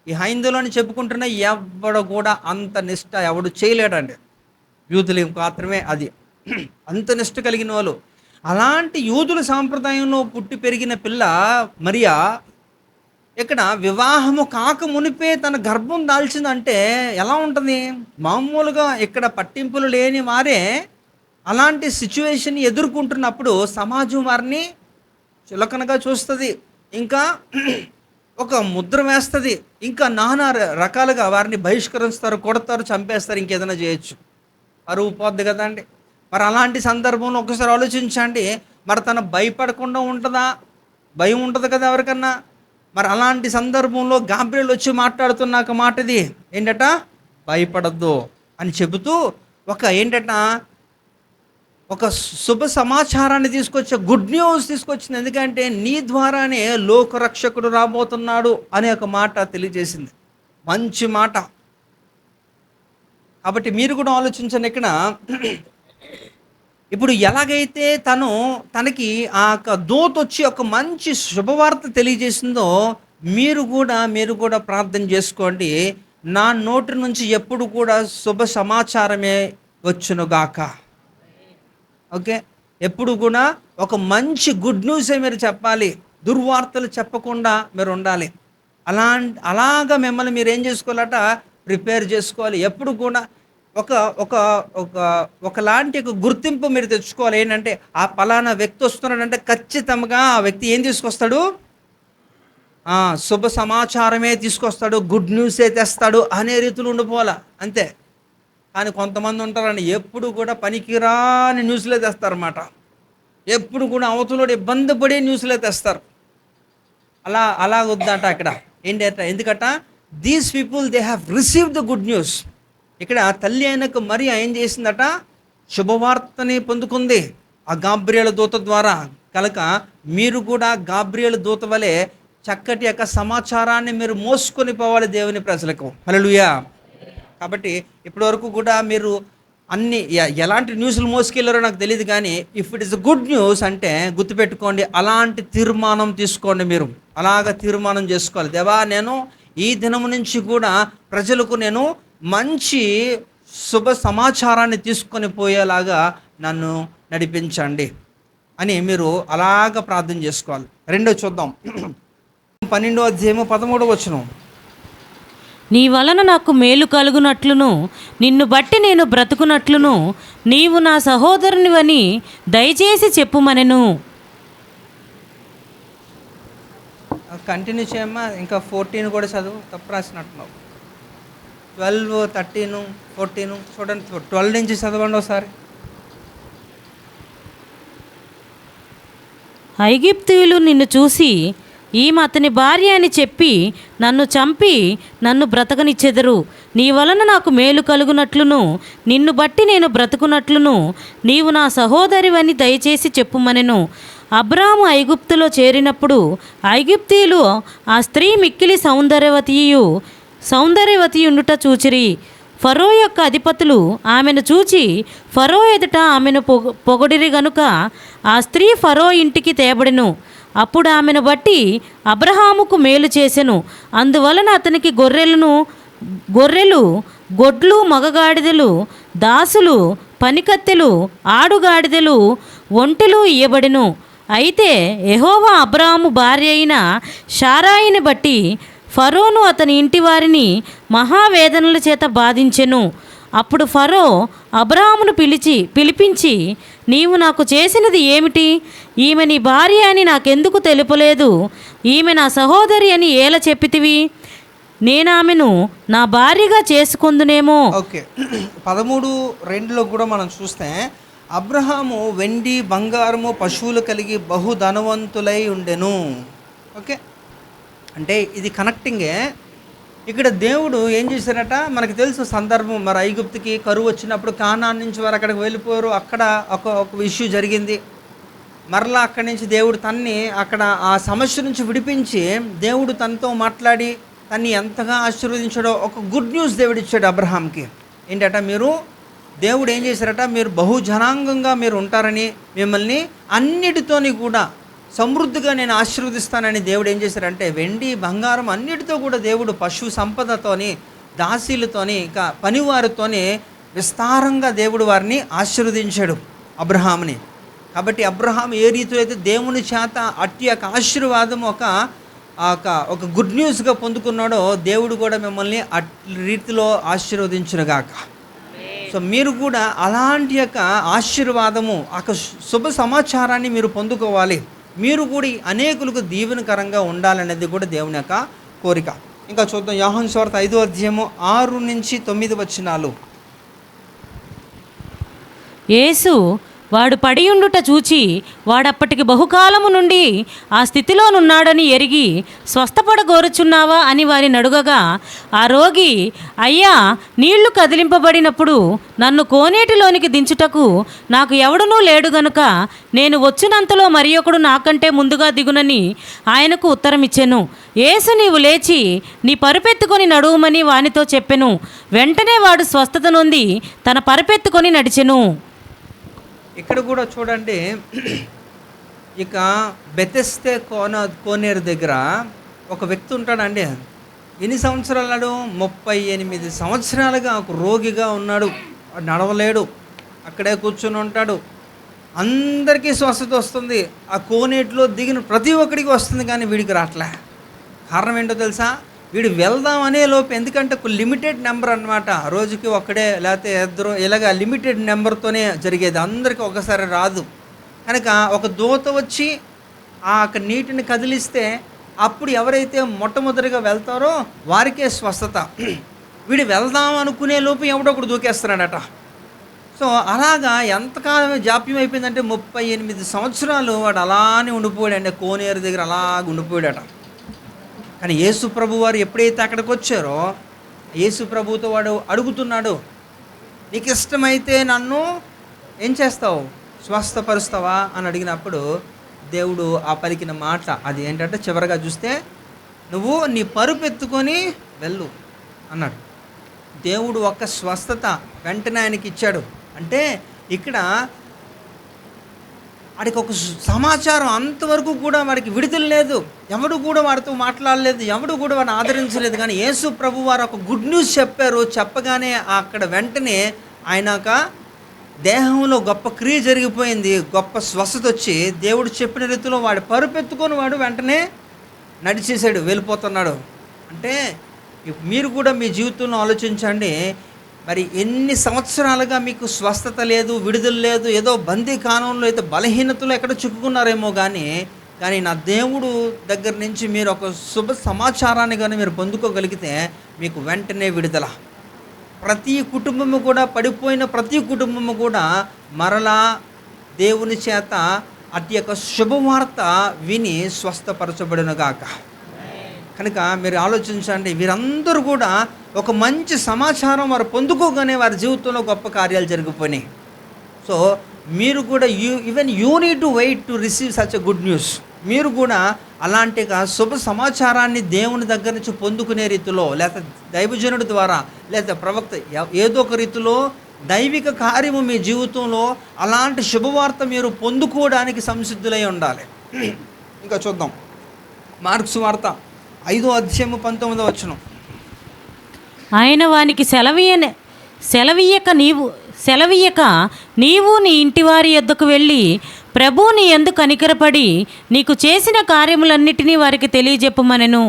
ఈ హైందువులని చెప్పుకుంటున్న ఎవడు కూడా అంత నిష్ట ఎవడు చేయలేడండి. యూదులు మాత్రమే అది అంత నిష్ట కలిగిన వాళ్ళు. అలాంటి యూదుల సాంప్రదాయంలో పుట్టి పెరిగిన పిల్ల మరియా ఇక్కడ వివాహము కాక మునిపే తన గర్భం దాల్చిందంటే ఎలా ఉంటుంది? మామూలుగా ఇక్కడ పట్టింపులు లేని వారే అలాంటి సిచ్యువేషన్ ఎదుర్కొంటున్నప్పుడు సమాజం వారిని చులకనగా చూస్తుంది, ఇంకా ఒక ముద్ర వేస్తుంది, ఇంకా నానా రకాలుగా వారిని బహిష్కరిస్తారు, కొడతారు, చంపేస్తారు, ఇంకేదైనా చేయొచ్చు. పరువు పోద్ది కదండి. మరి అలాంటి సందర్భంలో ఒకసారి ఆలోచించండి, మరి తను భయపడకుండా ఉంటుందా? భయం ఉంటుంది కదా ఎవరికన్నా. మరి అలాంటి సందర్భంలో గాబ్రియేలు వచ్చి మాట్లాడుతున్న మాట ఇది ఏంటట, భయపడద్దు అని చెబుతూ ఒక శుభ సమాచారాన్ని తీసుకొచ్చే గుడ్ న్యూస్ తీసుకొచ్చింది. ఎందుకంటే నీ ద్వారానే లోకరక్షకుడు రాబోతున్నాడు అనే ఒక మాట తెలియజేసింది. మంచి మాట. కాబట్టి మీరు కూడా ఆలోచించండి. ఇక్కడ ఇప్పుడు ఎలాగైతే తనకి ఆ దూత వచ్చి ఒక మంచి శుభవార్త తెలియజేసిందో మీరు కూడా ప్రార్థన చేసుకోండి. నా నోటి నుంచి ఎప్పుడు కూడా శుభ సమాచారమే వచ్చునుగాక. ఓకే, ఎప్పుడు కూడా ఒక మంచి గుడ్ న్యూసే మీరు చెప్పాలి. దుర్వార్తలు చెప్పకుండా మీరు ఉండాలి. అలాగా మిమ్మల్ని మీరు ఏం చేసుకోవాలట, ప్రిపేర్ చేసుకోవాలి. ఎప్పుడు కూడా ఒకలాంటి గుర్తింపు మీరు తెచ్చుకోవాలి. ఏంటంటే ఆ పలానా వ్యక్తి వస్తున్నాడంటే ఖచ్చితంగా ఆ వ్యక్తి ఏం తీసుకొస్తాడు? శుభ సమాచారమే తీసుకొస్తాడు, గుడ్ న్యూసే తెస్తాడు అనే రీతిలో ఉండిపోవాలా, అంతే. కానీ కొంతమంది ఉంటారండి, ఎప్పుడు కూడా పనికిరాని న్యూస్లే తెస్తారన్నమాట. ఎప్పుడు కూడా అవతలోడు ఇబ్బంది పడే న్యూస్లే తెస్తారు. అలా వద్దంట అక్కడ ఏంటంట. ఎందుకంట these people they have received the good news. ఇక్కడ తల్లి అయినకు మరియా ఏం చేసిందట, శుభవార్తని పొందుకుంది ఆ గాబ్రియేలు దూత ద్వారా. కనుక మీరు కూడా గాబ్రియేలు దూత వలె చక్కటి యొక్క సమాచారాన్ని మీరు మోసుకొని పోవాలి దేవుని ప్రజలకు. హల్లెలూయా. కాబట్టి ఇప్పటి వరకు కూడా మీరు అన్ని ఎలాంటి న్యూస్లు మోసుకెళ్ళారో నాకు తెలియదు, కానీ if it is good news అంటే గుర్తుపెట్టుకోండి, అలాంటి తీర్మానం తీసుకోండి. మీరు అలాగ తీర్మానం చేసుకోవాలి. దేవా, నేను ఈ దినము నుంచి కూడా ప్రజలకు నేను మంచి శుభ సమాచారాన్ని తీసుకొని పోయేలాగా నన్ను నడిపించండి అని మీరు అలాగ ప్రార్థన చేసుకోవాలి. రెండో చూద్దాం, 12వ అధ్యాయము 13వ వచనం. నీ వలన నాకు మేలు కలుగునట్లును నిన్ను బట్టి నేను బ్రతుకునట్లును నీవు నా సహోదరునివని దయచేసి చెప్పుమనెను. కంటిన్యూ చేయమ్మా. ఇంకా 14 కూడా చదువు, తప్పు రాసినట్టున్నావు. 12, 13, 14 చూడండి. 12 నుంచి చదవండి ఒకసారి. ఐగుప్తీయులు నిన్ను చూసి ఈమె అతని భార్య అని చెప్పి నన్ను చంపి నన్ను బ్రతకనిచ్చెదరు. నీ వలన నాకు మేలు కలుగునట్లును నిన్ను బట్టి నేను బ్రతుకునట్లును నీవు నా సహోదరివని దయచేసి చెప్పుమనెను. అబ్రాము ఐగుప్తులో చేరినప్పుడు ఐగుప్తీయులు ఆ స్త్రీ మిక్కిలి సౌందర్యవతియుండుట చూచిరి. ఫరో యొక్క అధిపతులు ఆమెను చూచి ఫరో ఎదుట ఆమెను పొగడిరి గనుక ఆ స్త్రీ ఫరో ఇంటికి తేబడెను. అప్పుడు ఆమెను బట్టి అబ్రహాముకు మేలు చేసెను. అందువలన అతనికి గొర్రెలు, గొడ్లు, మగగాడిదలు, దాసులు, పనికత్తెలు, ఆడుగాడిదలు, ఒంటెలు ఇయ్యబడెను. అయితే యెహోవా అబ్రాహాము భార్య అయిన శారాయిని బట్టి ఫరోను అతని ఇంటి వారిని మహావేదనల చేత బాధించెను. అప్పుడు ఫరో అబ్రాహామును పిలిపించి, నీవు నాకు చేసినది ఏమిటి? ఈమె నీ భార్య అని నాకెందుకు తెలుపలేదు? ఈమె నా సహోదరి అని ఏల చెప్పితివి? నేనామెను నా భార్యగా చేసుకుందునేమో. ఓకే, 13:2లో కూడా మనం చూస్తే, అబ్రహాము వెండి బంగారము పశువులు కలిగి బహుధనవంతులై ఉండెను. ఓకే, అంటే ఇది కనెక్టింగే. ఇక్కడ దేవుడు ఏం చేశారట, మనకు తెలుసు సందర్భం. మరి ఐగుప్తుకి కరువు వచ్చినప్పుడు కానాన్ నుంచి వారు అక్కడికి వెళ్ళిపోయారు. అక్కడ ఒక ఇష్యూ జరిగింది. మరలా అక్కడి నుంచి దేవుడు తన్ని అక్కడ ఆ సమస్య నుంచి విడిపించి, దేవుడు తనతో మాట్లాడి తన్ని ఎంతగా ఆశీర్వదించాడో ఒక గుడ్ న్యూస్ దేవుడు ఇచ్చాడు అబ్రహాంకి. ఏంటట, దేవుడు ఏం చేశారట, మీరు బహుజనాంగంగా మీరు ఉంటారని, మిమ్మల్ని అన్నిటితోని కూడా సమృద్ధిగా నేను ఆశీర్వదిస్తానని దేవుడు ఏం చేశారంటే, వెండి బంగారం అన్నిటితో కూడా దేవుడు పశు సంపదతోని, దాసీలతోని, ఇంకా పనివారితోని విస్తారంగా దేవుడు వారిని ఆశీర్వదించాడు అబ్రహాంని. కాబట్టి అబ్రహాం ఏ రీతిలో అయితే దేవుని చేత అట్టి యొక్క ఆశీర్వాదం ఒక గుడ్ న్యూస్గా పొందుకున్నాడో, దేవుడు కూడా మిమ్మల్ని అట్టి రీతిలో ఆశీర్వదించునుగాక. సో మీరు కూడా అలాంటి యొక్క ఆశీర్వాదము, ఒక శుభ సమాచారాన్ని మీరు పొందుకోవాలి. మీరు కూడా అనేకులకు దీవెనకరంగా ఉండాలనేది కూడా దేవుని యొక్క కోరిక. ఇంకా చూద్దాం, యోహాను సువార్త 5:6-9 యేసు వాడు పడియుండుట చూచి, వాడప్పటికి బహుకాలము నుండి ఆ స్థితిలోనున్నాడని ఎరిగి, స్వస్థపడగోరుచున్నావా అని వారిని అడుగగా, ఆ రోగి, అయ్యా, నీళ్లు కదిలింపబడినప్పుడు నన్ను కోనేటిలోనికి దించుటకు నాకు ఎవడునూ లేడు గనుక నేను వచ్చినంతలో మరి ఒకడు నాకంటే ముందుగా దిగునని ఆయనకు ఉత్తరమిచ్చెను. యేసు, నీవు లేచి నీ పరుపెత్తుకొని నడువుమని వానితో చెప్పెను. వెంటనే వాడు స్వస్థత నొంది తన పరుపెత్తుకొని నడిచెను. ఇక్కడ కూడా చూడండి, ఇక బెతెస్తే కోనేరు దగ్గర ఒక వ్యక్తి ఉంటాడండి. ఎన్ని సంవత్సరాలు? 38 సంవత్సరాలుగా ఒక రోగిగా ఉన్నాడు. నడవలేడు, అక్కడే కూర్చొని ఉంటాడు. అందరికీ స్వస్థత వస్తుంది. ఆ కోనేటిలో దిగిన ప్రతి ఒక్కడికి వస్తుంది, కానీ వీడికి రావట్లే. కారణం ఏంటో తెలుసా? వీడు వెళ్దాం అనే లోపు, ఎందుకంటే ఒక లిమిటెడ్ నెంబర్ అనమాట. రోజుకి ఒక్కడే లేకపోతే ఇద్దరు, ఇలాగ లిమిటెడ్ నెంబర్తోనే జరిగేది, అందరికీ ఒకసారి రాదు. కనుక ఒక దూత వచ్చి ఆ నీటిని కదిలిస్తే అప్పుడు ఎవరైతే మొట్టమొదటిగా వెళ్తారో వారికే స్వస్థత. వీడు వెళ్దాం అనుకునే లోపు ఎవడొకడు దూకేస్తున్నాడట. సో అలాగా ఎంతకాలం జాప్యం అయిపోయిందంటే 38 సంవత్సరాలు వాడు అలానే ఉండిపోయాడండి, కోనేరు దగ్గర అలాగ ఉండిపోయాడట. కానీ యేసు ప్రభు వారు ఎప్పుడైతే అక్కడికి వచ్చారో, యేసు ప్రభుతో వాడు అడుగుతున్నాడు, నీకు ఇష్టమైతే నన్ను ఏం చేస్తావు, స్వస్థపరుస్తావా అని అడిగినప్పుడు దేవుడు ఆ పలికిన మాట అది ఏంటంటే, చివరిగా చూస్తే, నువ్వు నీ పరుపెత్తుకొని వెళ్ళు అన్నాడు. దేవుడు ఒక స్వస్థత వెంటనే ఆయనకి ఇచ్చాడు. అంటే ఇక్కడ వాడికి ఒక సమాచారం, అంతవరకు కూడా వాడికి విడుదల లేదు, ఎవడు కూడా వాడితో మాట్లాడలేదు, ఎవడు కూడా వాడిని ఆదరించలేదు. కానీ యేసు ప్రభు వారు ఒక గుడ్ న్యూస్ చెప్పారు. చెప్పగానే అక్కడ వెంటనే ఆయనక దేహంలో గొప్ప క్రియ జరిగిపోయింది, గొప్ప స్వస్థత వచ్చి దేవుడు చెప్పిన రీతిలో వాడు పరుపెత్తుకొని వాడు వెంటనే నడిచేసాడు, వెళ్ళిపోతున్నాడు. అంటే మీరు కూడా మీ జీవితంలో ఆలోచించండి, మరి ఎన్ని సంవత్సరాలుగా మీకు స్వస్థత లేదు, విడుదల లేదు, ఏదో బందీకానంలో అయితే బలహీనతలో ఎక్కడ చిక్కుకున్నారేమో, కానీ నా దేవుడు దగ్గర నుంచి మీరు ఒక శుభ సమాచారాన్ని కానీ మీరు పొందుకోగలిగితే మీకు వెంటనే విడుదల. ప్రతి కుటుంబము కూడా, పడిపోయిన ప్రతి కుటుంబము కూడా మరలా దేవుని చేత అట్టి యొక్క శుభవార్త విని స్వస్థపరచబడునుగాక. కనుక మీరు ఆలోచించండి, వీరందరూ కూడా ఒక మంచి సమాచారం వారు పొందుకోగానే వారి జీవితంలో గొప్ప కార్యాలు జరిగిపోయినాయి. సో మీరు కూడా you need to wait to receive such a good news. మీరు కూడా అలాంటి శుభ సమాచారాన్ని దేవుని దగ్గర నుంచి పొందుకునే రీతిలో, లేకపోతే దైవజనుడి ద్వారా, లేకపోతే ప్రవక్త ఏదో ఒక రీతిలో దైవిక కార్యము మీ జీవితంలో అలాంటి శుభవార్త మీరు పొందుకోవడానికి సంసిద్ధులై ఉండాలి. ఇంకా చూద్దాం, మార్క్స్ వార్త 5:19. ఆయన వానికి సెలవీయక నీవు నీ ఇంటివారి యొద్దకు వెళ్ళి ప్రభువు నీ యందు కనికరపడి నీకు చేసిన కార్యములన్నిటినీ వారికి తెలియజెప్పమనెను.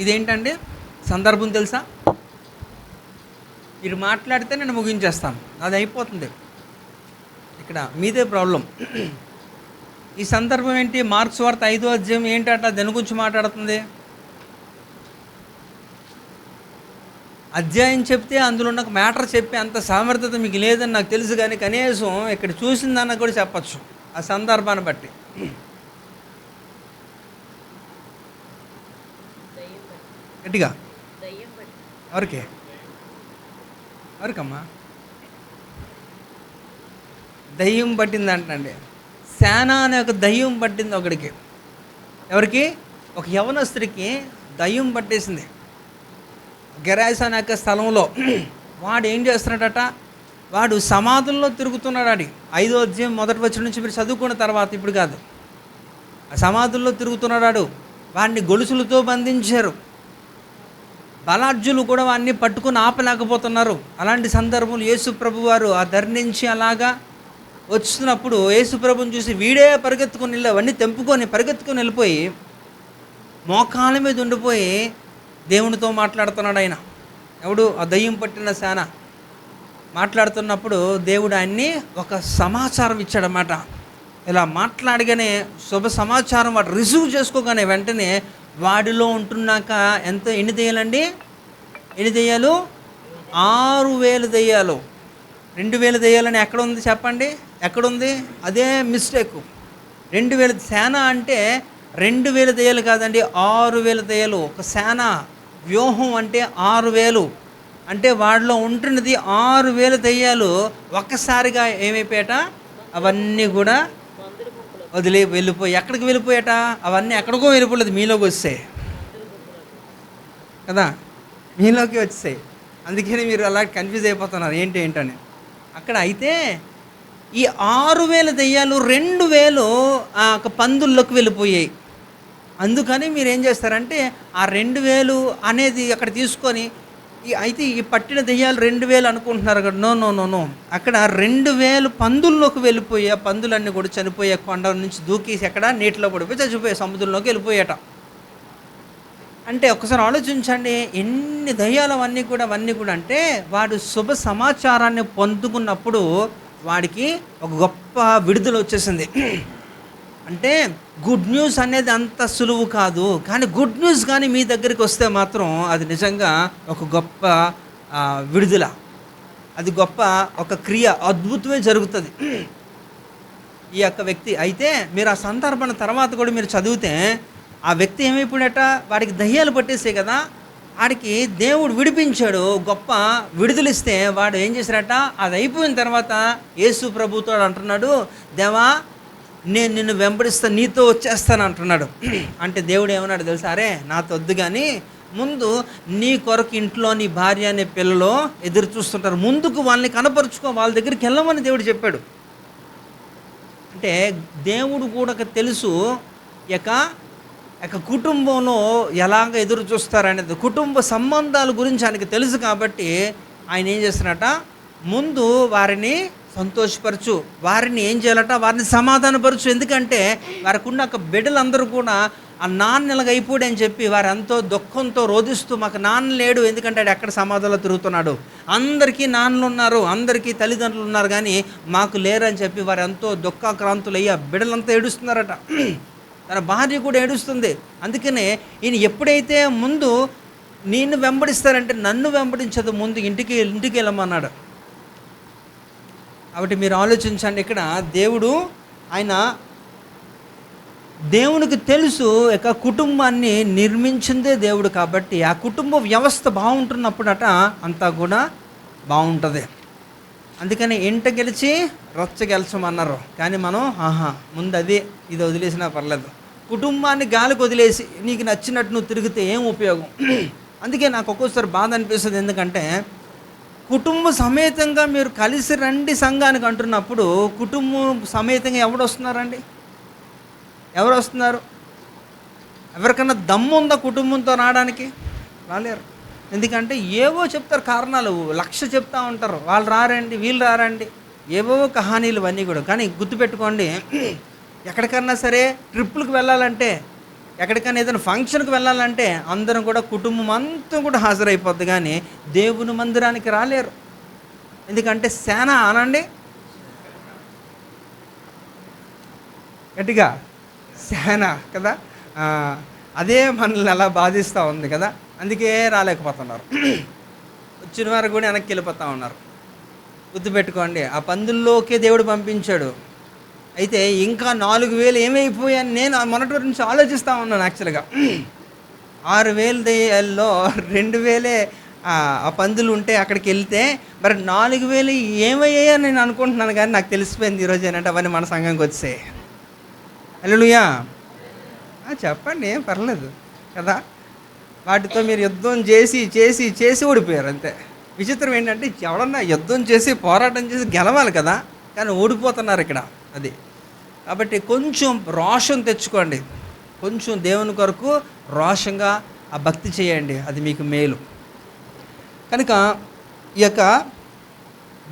ఇదేంటండి? సందర్భం తెలుసా? మీరు మాట్లాడితే నేను ముగించేస్తాను, అది అయిపోతుంది. ఇక్కడ మీదే ప్రాబ్లం. ఈ సందర్భం ఏంటి? మార్క్స్ వార్త 5వ అధ్యాయం ఏంటట దాని గురించి మాట్లాడుతుంది. అధ్యాయం చెప్తే అందులో నాకు మ్యాటర్ చెప్పే అంత సామర్థ్యత మీకు లేదని నాకు తెలుసు, కానీ కనీసం ఇక్కడ చూసిందన్న కూడా చెప్పచ్చు ఆ సందర్భాన్ని బట్టి. గట్టిగా ఎవరికమ్మా దయ్యం పట్టింది అంటండి. శానా అనే ఒక దయ్యం పట్టింది ఒకడికి. ఎవరికి? ఒక యవనస్తుడికి దయ్యం పట్టేసింది. గెరాస్ అనే ఒక స్థలంలో. వాడు ఏం చేస్తున్నాడట? వాడు సమాధుల్లో తిరుగుతున్నాడు. 5వ అధ్యాయం 1వ వచనం నుంచి మీరు చదువుకున్న తర్వాత, ఇప్పుడు కాదు, ఆ సమాధుల్లో తిరుగుతున్నాడు. వాడిని గొలుసులతో బంధించారు. బలాఢ్యులు కూడా వాడిని పట్టుకుని ఆపలేకపోతున్నారు. అలాంటి సందర్భంలో యేసు ప్రభు వారు ఆ ధర నుంచి అలాగా వస్తున్నప్పుడు యేసు ప్రభుని చూసి వీడే పరిగెత్తుకొని అవన్నీ తెంపుకొని పరిగెత్తుకొని వెళ్ళిపోయి మోకాళ్ళ మీద ఉండిపోయి దేవునితో మాట్లాడుతున్నాడు ఆయన. ఎవడు? ఆ దయ్యం పట్టిన సేన మాట్లాడుతున్నప్పుడు దేవుడు ఆయన్ని ఒక సమాచారం ఇచ్చాడన్నమాట. ఇలా మాట్లాడగానే శుభ సమాచారం వాడు రిసీవ్ చేసుకోగానే వెంటనే వాడిలో ఉంటున్నాక ఎన్ని దెయ్యాలండి? ఎన్ని దెయ్యాలు? 6000 దెయ్యాలు. 2000 దెయ్యాలని ఎక్కడ ఉంది చెప్పండి? ఎక్కడుంది? అదే మిస్టేక్. 2000 సేన అంటే 2000 దెయ్యాలు కాదండి, 6000 దెయ్యాలు. ఒక సేన వ్యూహం అంటే 6000 అంటే వాడిలో ఉంటున్నది 6000 దెయ్యాలు. ఒక్కసారిగా ఏమైపోయాట? అవన్నీ కూడా వెళ్ళిపోయి ఎక్కడికి వెళ్ళిపోయాట? అవన్నీ ఎక్కడికో వెళ్ళిపోలేదు, మీలోకి వచ్చాయి కదా, మీలోకి వచ్చాయి. అందుకని మీరు అలా కన్ఫ్యూజ్ అయిపోతున్నారు ఏంటని అక్కడ. అయితే ఈ 6000 దెయ్యాలు 2000 ఒక పందుల్లోకి వెళ్ళిపోయాయి. అందుకని మీరు ఏం చేస్తారంటే ఆ 2000 అనేది అక్కడ తీసుకొని అయితే ఈ పట్టిన దెయ్యాలు 2000 అనుకుంటున్నారు అక్కడ. నో, అక్కడ 2000 పందుల్లోకి వెళ్ళిపోయి ఆ పందులన్నీ కూడా చనిపోయే కొండ నుంచి దూకేసి ఎక్కడ నీటిలో పడిపోయి చచ్చిపోయే సముద్రంలోకి వెళ్ళిపోయాట. అంటే ఒకసారి ఆలోచించండి, ఎన్ని దయ్యాలు అవన్నీ కూడా అంటే వాడు శుభ సమాచారాన్ని పొందుకున్నప్పుడు వాడికి ఒక గొప్ప విడుదల వచ్చేసింది. అంటే గుడ్ న్యూస్ అనేది అంత సులువు కాదు, కానీ గుడ్ న్యూస్ కానీ మీ దగ్గరికి వస్తే మాత్రం అది నిజంగా ఒక గొప్ప విడుదల, అది గొప్ప ఒక క్రియ, అద్భుతమే జరుగుతుంది ఈ యొక్క వ్యక్తి. అయితే మీరు ఆ సందర్భం తర్వాత కూడా మీరు చదివితే ఆ వ్యక్తి ఏమైపోయాడట? వాడికి దయ్యాలు పట్టేసే కదా, వాడికి దేవుడు విడిపించాడు, గొప్ప విడుదలిస్తే వాడు ఏం చేశాడట? అది అయిపోయిన తర్వాత యేసు ప్రభుతో అంటున్నాడు, దేవా నేను నిన్ను వెంబడిస్తా, నీతో వచ్చేస్తాను అంటున్నాడు. అంటే దేవుడు ఏమన్నాడు తెలుసా? అరే నాతో వద్దు, కానీ ముందు నీ కొరకు ఇంట్లో నీ భార్య అనే పిల్లలు ఎదురు చూస్తుంటారు, ముందుకు వాళ్ళని కనపరుచుకో, వాళ్ళ దగ్గరికి వెళ్ళమని దేవుడు చెప్పాడు. అంటే దేవుడు కూడా తెలుసు కుటుంబంలో ఎలాగ ఎదురు చూస్తారనేది, కుటుంబ సంబంధాల గురించి ఆయనకి తెలుసు. కాబట్టి ఆయన ఏం చేస్తున్నట? ముందు వారిని సంతోషపరచు, వారిని ఏం చేయాలట? వారిని సమాధానపరచు. ఎందుకంటే వారికి ఉన్న ఒక బిడ్డలందరూ కూడా ఆ నాన్న ఇలాగ అయిపోయాడు అని చెప్పి వారు ఎంతో దుఃఖంతో రోధిస్తూ, మాకు నాన్న లేడు, ఎందుకంటే ఆడు ఎక్కడ సమాధంలో తిరుగుతున్నాడు, అందరికీ నాన్నలు ఉన్నారు, అందరికీ తల్లిదండ్రులు ఉన్నారు, కానీ మాకు లేరని చెప్పి వారు ఎంతో దుఃఖాక్రాంతులు అయ్యి ఆ బిడ్డలంతా ఏడుస్తున్నారట. తన భార్య కూడా ఏడుస్తుంది. అందుకనే ఈయన ఎప్పుడైతే ముందు నిన్ను వెంబడిస్తారంటే నన్ను వెంబడించదు, ముందు ఇంటికి వెళ్ళమన్నాడు. కాబట్టి మీరు ఆలోచించండి, ఇక్కడ దేవునికి తెలుసు ఇక కుటుంబాన్ని నిర్మించిందే దేవుడు. కాబట్టి ఆ కుటుంబ వ్యవస్థ బాగుంటున్నప్పుడట అంతా కూడా బాగుంటుంది. అందుకని ఇంట గెలిచి రొచ్చ గెలచమన్నారు. కానీ మనం ముందు ఇది వదిలేసినా పర్లేదు, కుటుంబాన్ని గాలికి వదిలేసి నీకు నచ్చినట్టు నువ్వు తిరిగితే ఏం ఉపయోగం? అందుకే నాకు ఒక్కోసారి బాధ అనిపిస్తుంది. ఎందుకంటే కుటుంబ సమేతంగా మీరు కలిసి రండి సంఘానికి అంటున్నప్పుడు కుటుంబం సమేతంగా ఎవరు వస్తున్నారు? ఎవరికన్నా దమ్ము ఉందా కుటుంబంతో రావడానికి? రాలేరు. ఎందుకంటే ఏవో చెప్తారు కారణాలు, 1,00,000 చెప్తా ఉంటారు, వాళ్ళు రారండి, వీళ్ళు రారండి, ఏవో కహానీలు అన్నీ కూడా. కానీ గుర్తుపెట్టుకోండి, ఎక్కడికన్నా సరే ట్రిప్పులకు వెళ్ళాలంటే ఎక్కడికైనా ఏదైనా ఫంక్షన్కి వెళ్ళాలంటే అందరం కూడా కుటుంబం అంతా కూడా హాజరైపోద్ది, కానీ దేవుని మందిరానికి రాలేరు. ఎందుకంటే సేన అనండి గట్టిగా, సేన కదా, అదే మనల్ని అలా బాధిస్తూ ఉంది కదా, అందుకే రాలేకపోతున్నారు. వచ్చిన వారు కూడా వెనక్కి వెళ్ళిపోతూ ఉన్నారు. గుర్తుపెట్టుకోండి, ఆ పందుల్లోకే దేవుడు పంపించాడు. అయితే ఇంకా 4000 ఏమైపోయాయని నేను మొన్నటి నుంచి ఆలోచిస్తూ ఉన్నాను. యాక్చువల్గా 6000 దయ్యాల్లో 2000 ఆ పందులు ఉంటే అక్కడికి వెళ్తే మరి 4000 ఏమయ్యాయని నేను అనుకుంటున్నాను, కానీ నాకు తెలిసిపోయింది ఈరోజు ఏంటంటే అవన్నీ మన సంఘంకి వచ్చాయి. హల్లెలూయా. చెప్పండి, ఏం పర్లేదు కదా. వాటితో మీరు యుద్ధం చేసి చేసి చేసి ఓడిపోయారు అంతే. విచిత్రం ఏంటంటే ఎవడన్నా యుద్ధం చేసి పోరాటం చేసి గెలవాలి కదా, కానీ ఓడిపోతున్నారు ఇక్కడ. అది కాబట్టి కొంచెం రోషం తెచ్చుకోండి, కొంచెం దేవుని కొరకు రోషంగా ఆ భక్తి చేయండి, అది మీకు మేలు. కనుక ఈ యొక్క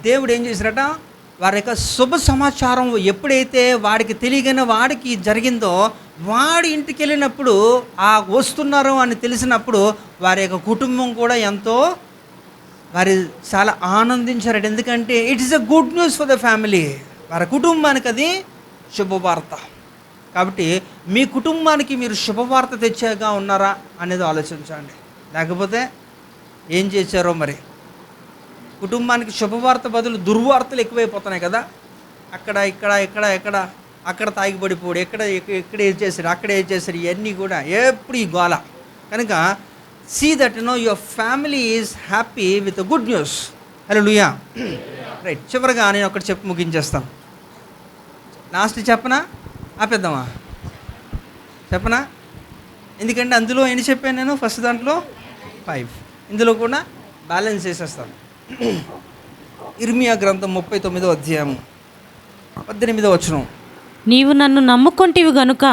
దేవుడు ఏం చేశారట, వారి యొక్క శుభ సమాచారం ఎప్పుడైతే వాడికి తెలియని వాడికి జరిగిందో, వాడి ఇంటికి వెళ్ళినప్పుడు ఆ వస్తున్నారు అని తెలిసినప్పుడు వారి యొక్క కుటుంబం కూడా ఎంతో వారి చాలా ఆనందించారట. ఎందుకంటే it is a good news for the family. వారి కుటుంబానికి అది శుభవార్త. కాబట్టి మీ కుటుంబానికి మీరు శుభవార్త తెచ్చేగా ఉన్నారా అనేది ఆలోచించండి. లేకపోతే ఏం చేశారో మరి. కుటుంబానికి శుభవార్త బదులు దుర్వార్తలు ఎక్కువైపోతున్నాయి కదా. అక్కడ ఇక్కడ ఇక్కడ ఎక్కడ అక్కడ తాగిపడిపోడు, ఎక్కడ ఏం చేశారు, అక్కడ ఏం చేశారు, ఇవన్నీ కూడా ఎప్పుడు ఈ గోల. కనుక see that your family is happy with good news. Hallelujah. Right, చివరిగా నేను ఒకటి చెప్పి ముగించేస్తాను. లాస్ట్ చెప్పనా, ఆపేద్దామా? చెప్పనా? ఎందుకంటే అందులో ఎన్ని చెప్పాను నేను, ఫస్ట్ దాంట్లో 5, ఇందులో కూడా బ్యాలెన్స్ చేసేస్తాను. ఇర్మియా గ్రంథం 39వ అధ్యాయం 18వ వచనం. నీవు నన్ను నమ్ముకొంటివి గనుక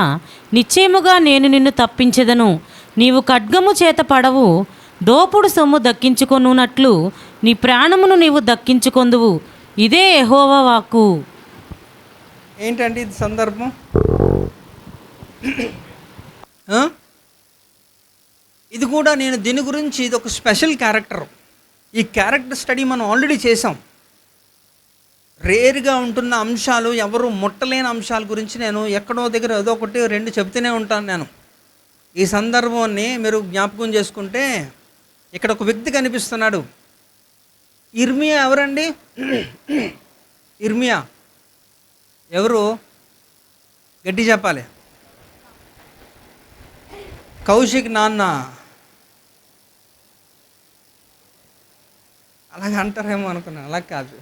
నిశ్చయముగా నేను నిన్ను తప్పించెదను. నీవు ఖడ్గము చేత పడవు, దోపుడు సొమ్ము దక్కించుకొనున్నట్లు నీ ప్రాణమును నీవు దక్కించుకొందువు. ఇదే యెహోవా వాక్కు. ఏంటంటే ఇది సందర్భం, ఇది కూడా నేను దీని గురించి, ఇది ఒక స్పెషల్ క్యారెక్టర్. ఈ క్యారెక్టర్ స్టడీ మనం ఆల్రెడీ చేసాం. రేర్గా ఉంటున్న అంశాలు, ఎవరు ముట్టలేని అంశాల గురించి నేను ఎక్కడో దగ్గర ఏదో ఒకటి 2 చెప్తూనే ఉంటాను నేను. ఈ సందర్భాన్ని మీరు జ్ఞాపకం చేసుకుంటే ఇక్కడ ఒక వ్యక్తి కనిపిస్తున్నాడు. ఇర్మియా ఎవరండి? ఇర్మియా ఎవరు? గట్టి చెప్పాలి. కౌశిక్ నాన్న. అలాగ అంటారేమో అనుకున్నాను, అలా కాదు.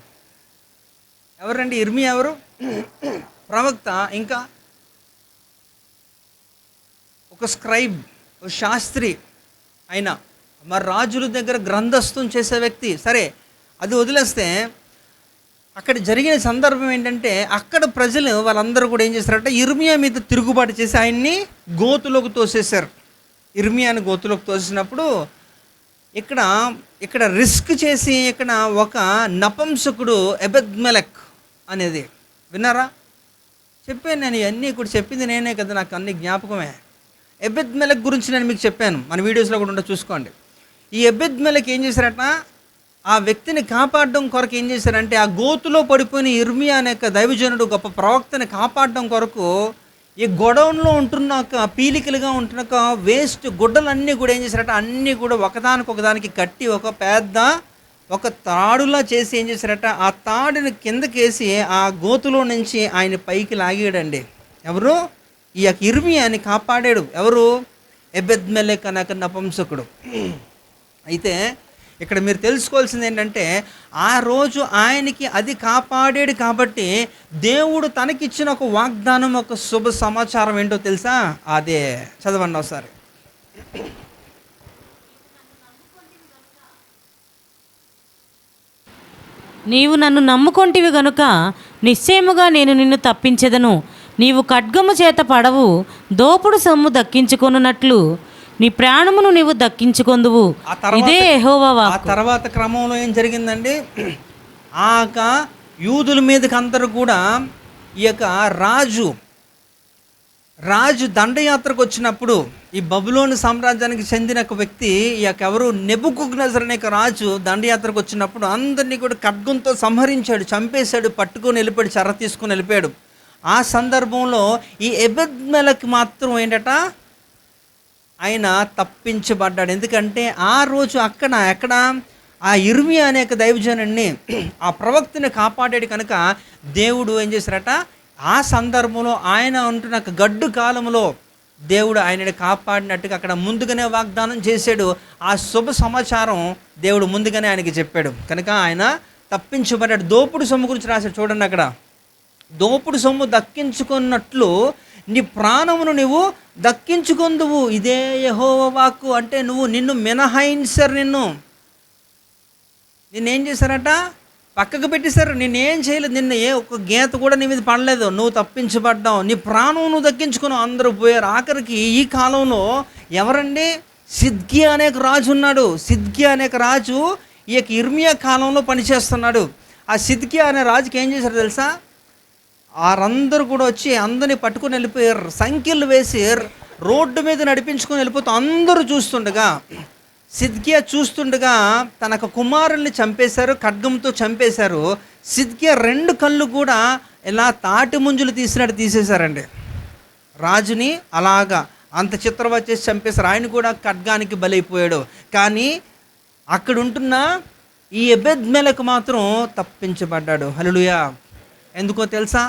ఎవరండి ఇర్మియా? ఎవరు? ప్రవక్త, ఇంకా ఒక స్క్రైబ్, ఒక శాస్త్రి ఆయన, మరి రాజుల దగ్గర గ్రంథస్థం చేసే వ్యక్తి. సరే, అది వదిలేస్తే అక్కడ జరిగిన సందర్భం ఏంటంటే, అక్కడ ప్రజలు వాళ్ళందరూ కూడా ఏం చేశారంటే ఇర్మియా మీద తిరుగుబాటు చేసి ఆయన్ని గోతులోకి తోసేశారు. ఇర్మియాని గోతులోకి తోసినప్పుడు ఇక్కడ రిస్క్ చేసి ఇక్కడ ఒక నపంసకుడు ఎబెద్మెలెక్ అనేది విన్నారా? చెప్పాను నేను, ఇవన్నీ కూడా చెప్పింది నేనే కదా, నాకు అన్ని జ్ఞాపకమే. ఎబెద్మెలెక్ గురించి నేను మీకు చెప్పాను, మన వీడియోస్లో కూడా ఉంటే చూసుకోండి. ఈ ఎబెద్మెలెక్ ఏం చేశారట, ఆ వ్యక్తిని కాపాడడం కొరకు ఏం చేశారంటే, ఆ గోతులో పడిపోయిన ఇర్మియా అనే దైవజనుడు, గొప్ప ప్రవక్తని కాపాడడం కొరకు ఈ గొడౌన్లో ఉంటున్న పీలికలుగా ఉంటున్న వేస్ట్ గుడ్డలన్నీ కూడా ఏం చేశారట, అన్నీ కూడా ఒకదానికి కట్టి ఒక తాడులా చేసి ఏం చేశారట, ఆ తాడుని కిందకేసి ఆ గోతులో నుంచి ఆయన పైకి లాగాడండి. ఎవరు? ఈ యొక్క ఇర్మియాని కాపాడాడు. ఎవరు? ఎబెద్మెలెక్ అనే నపుంసకుడు. అయితే ఇక్కడ మీరు తెలుసుకోవాల్సింది ఏంటంటే, ఆ రోజు ఆయనకి అది కాపాడాడు కాబట్టి దేవుడు తనకిచ్చిన ఒక వాగ్దానం, ఒక శుభ సమాచారం ఏంటో తెలుసా? అదే చదవండి ఒకసారి. నీవు నన్ను నమ్ముకొంటివి గనుక నిశ్చయముగా నేను నిన్ను తప్పించెదను. నీవు ఖడ్గము చేత పడవు, దోపుడు సొమ్ము దక్కించుకొనున్నట్లు నీ ప్రాణమును నీవు దక్కించుకొందువు. ఇదే యెహోవా వాక్కు. ఆ తర్వాత క్రమంలో ఏం జరిగిందండి, ఆ యూదుల మీదకి అందరూ కూడా ఈ యొక్క రాజు దండయాత్రకు వచ్చినప్పుడు ఈ బబులోను సామ్రాజ్యానికి చెందిన ఒక వ్యక్తి, ఈ యొక్క ఎవరు, నెబుకద్నెజర్ అనే ఒక రాజు దండయాత్రకు వచ్చినప్పుడు అందరినీ కూడా ఖడ్గంతో సంహరించాడు, చంపేశాడు, పట్టుకొని వెళ్ళిపోయాడు, చెర తీసుకొని వెళ్ళిపోయాడు. ఆ సందర్భంలో ఈ ఎబెద్మెలెకు మాత్రం ఏంటట, ఆయన తప్పించబడ్డాడు. ఎందుకంటే ఆ రోజు ఎక్కడ ఆ ఇర్మియా అనే దైవజనుడిని, ఆ ప్రవక్తని కాపాడాడు కనుక దేవుడు ఏం చేశారట, ఆ సందర్భంలో ఆయన ఉంటున్న గడ్డు కాలంలో దేవుడు ఆయనని కాపాడినట్టుగా అక్కడ ముందుగానే వాగ్దానం చేశాడు. ఆ శుభ సమాచారం దేవుడు ముందుగానే ఆయనకి చెప్పాడు కనుక ఆయన తప్పించబడ్డాడు. దోపుడు సొమ్ము గురించి రాశాడు చూడండి. అక్కడ దోపుడు సొమ్ము దక్కించుకున్నట్లు నీ ప్రాణమును నువ్వు దక్కించుకొందువు, ఇదే యెహోవా వాక్కు. అంటే నిన్ను మినహాయించారు, నిన్నేం చేశారట, పక్కకు పెట్టేశారు, నిన్నేం చేయలేదు, నిన్న ఒక్క గీత కూడా నీ మీద పడలేదు, నువ్వు తప్పించబడ్డావు, నీ ప్రాణం నువ్వు దక్కించుకున్నావు. అందరూ పోయారు. ఆఖరికి ఈ కాలంలో ఎవరండి, సిద్కియా అనే రాజు ఉన్నాడు. సిద్కియా అనే రాజు ఈ యొక్క ఇర్మియా కాలంలో పనిచేస్తున్నాడు. ఆ సిద్కియా అనే రాజుకి ఏం చేశారు తెలుసా, వారందరూ కూడా వచ్చి అందరినీ పట్టుకొని వెళ్ళిపోయారు, సంఖ్యలు వేసి రోడ్డు మీద నడిపించుకొని వెళ్ళిపోతూ అందరూ చూస్తుండగా, సిద్కియా చూస్తుండగా తనకు కుమారుల్ని చంపేశారు, ఖడ్గంతో చంపేశారు. సిద్కియా 2 కళ్ళు కూడా ఇలా తాటి ముంజులు తీసినట్టు తీసేశారండి. రాజుని అలాగా అంత చిత్రవద చేసి చంపేశారు. ఆయన కూడా ఖడ్గానికి బలైపోయాడు. కానీ అక్కడ ఉంటున్న ఈ ఎబెద్మెలెకు మాత్రం తప్పించబడ్డాడు. హల్లెలూయా. ఎందుకో తెలుసా,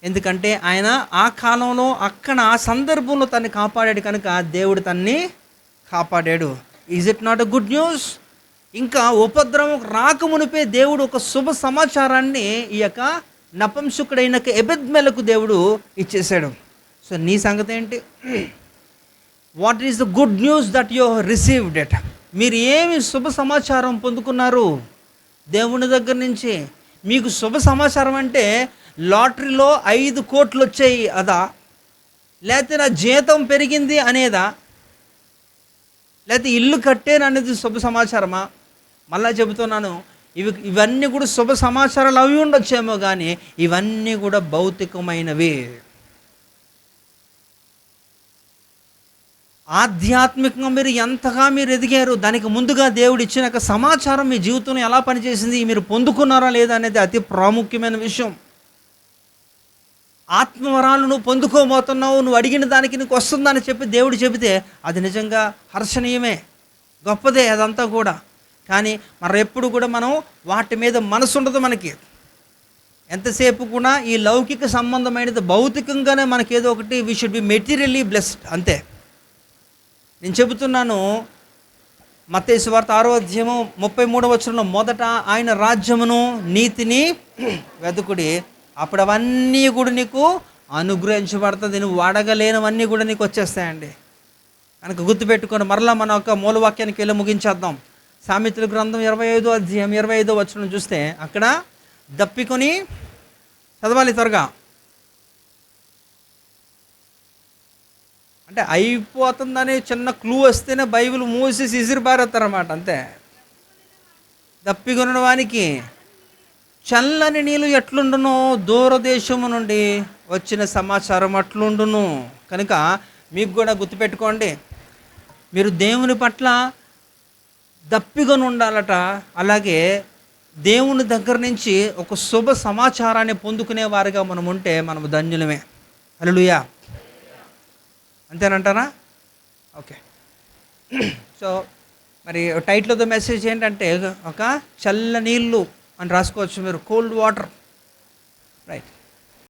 ఎందుకంటే ఆయన ఆ కాలంలో అక్కడ ఆ సందర్భంలో తన్ని కాపాడాడు కనుక దేవుడు తన్ని కాపాడాడు. Is it not a good news? ఇంకా ఉపద్రవం రాకమునిపే దేవుడు ఒక శుభ సమాచారాన్ని ఈ యొక్క నపుంసకుడైన ఎబెద్మెలెకు దేవుడు ఇచ్చేశాడు. సో నీ సంగతి ఏంటి? What is the good news that you received it? మీరు ఏమి శుభ సమాచారం పొందుకున్నారు దేవుని దగ్గర నుంచి? మీకు శుభ సమాచారం అంటే లాటరీలో 5 కోట్లు వచ్చాయి అదా, లేకపోతే నా జీతం పెరిగింది అనేదా, లేకపోతే ఇల్లు కట్టేను అనేది శుభ సమాచారమా? మళ్ళా చెబుతున్నాను, ఇవన్నీ కూడా శుభ సమాచారాలు అవి ఉండొచ్చేమో, కానీ ఇవన్నీ కూడా భౌతికమైనవి. ఆధ్యాత్మికంగా మీరు ఎంతగా ఎదిగారు, దానికి ముందుగా దేవుడు ఇచ్చిన ఒక సమాచారం మీ జీవితంలో ఎలా పనిచేసింది, మీరు పొందుకున్నారా లేదా అనేది అతి ప్రాముఖ్యమైన విషయం. ఆత్మవరాలు నువ్వు పొందుకోబోతున్నావు, నువ్వు అడిగిన దానికి నీకు వస్తుందని చెప్పి దేవుడు చెబితే అది నిజంగా హర్షణీయమే, గొప్పదే అదంతా కూడా. కానీ ఎప్పుడు కూడా మనం వాటి మీద మనసు ఉండదు మనకి. ఎంతసేపు కూడా ఈ లౌకిక సంబంధమైనది భౌతికంగానే మనకి ఏదో ఒకటి, we should be materially blessed అంతే. నేను చెబుతున్నాను, మత్తయి సువార్త 6వ అధ్యాయం 33వ వచనంలో, మొదట ఆయన రాజ్యమును నీతిని వెతుకుడి, అప్పుడు అవన్నీ కూడా నీకు అనుగ్రహించబడుతుంది. నువ్వు అడగలేనివన్నీ కూడా నీకు వచ్చేస్తాయండి. కనుక గుర్తుపెట్టుకొని మరలా మన ఒక మూలవాక్యానికి వెళ్ళి ముగించేద్దాం. సామెతల గ్రంథం 25వ అధ్యాయం 25వ వచనం చూస్తే అక్కడ దప్పికొని చదవాలి త్వరగా, అంటే అయిపోతుందని చిన్న క్లూ వస్తేనే బైబిల్ మూసేసి ఇసిరిపారేస్తారన్నమాట అంతే. దప్పికొనిన వానికి చల్లని నీళ్ళు ఎట్లుండునో, దూరదేశము నుండి వచ్చిన సమాచారం అట్లుండును. కనుక మీకు కూడా గుర్తుపెట్టుకోండి, మీరు దేవుని పట్ల దప్పికొని ఉండాలట. అలాగే దేవుని దగ్గర నుంచి ఒక శుభ సమాచారాన్ని పొందుకునే వారిగా మనం ఉంటే మనము ధన్యులమే. హల్లెలూయా. అంతేనంటారా? ఓకే. సో మరి టైటిల్ ఆఫ్ ద మెసేజ్ ఏంటంటే ఒక చల్ల నీళ్ళు అని రాసుకోవచ్చు మీరు, కోల్డ్ వాటర్, రైట్.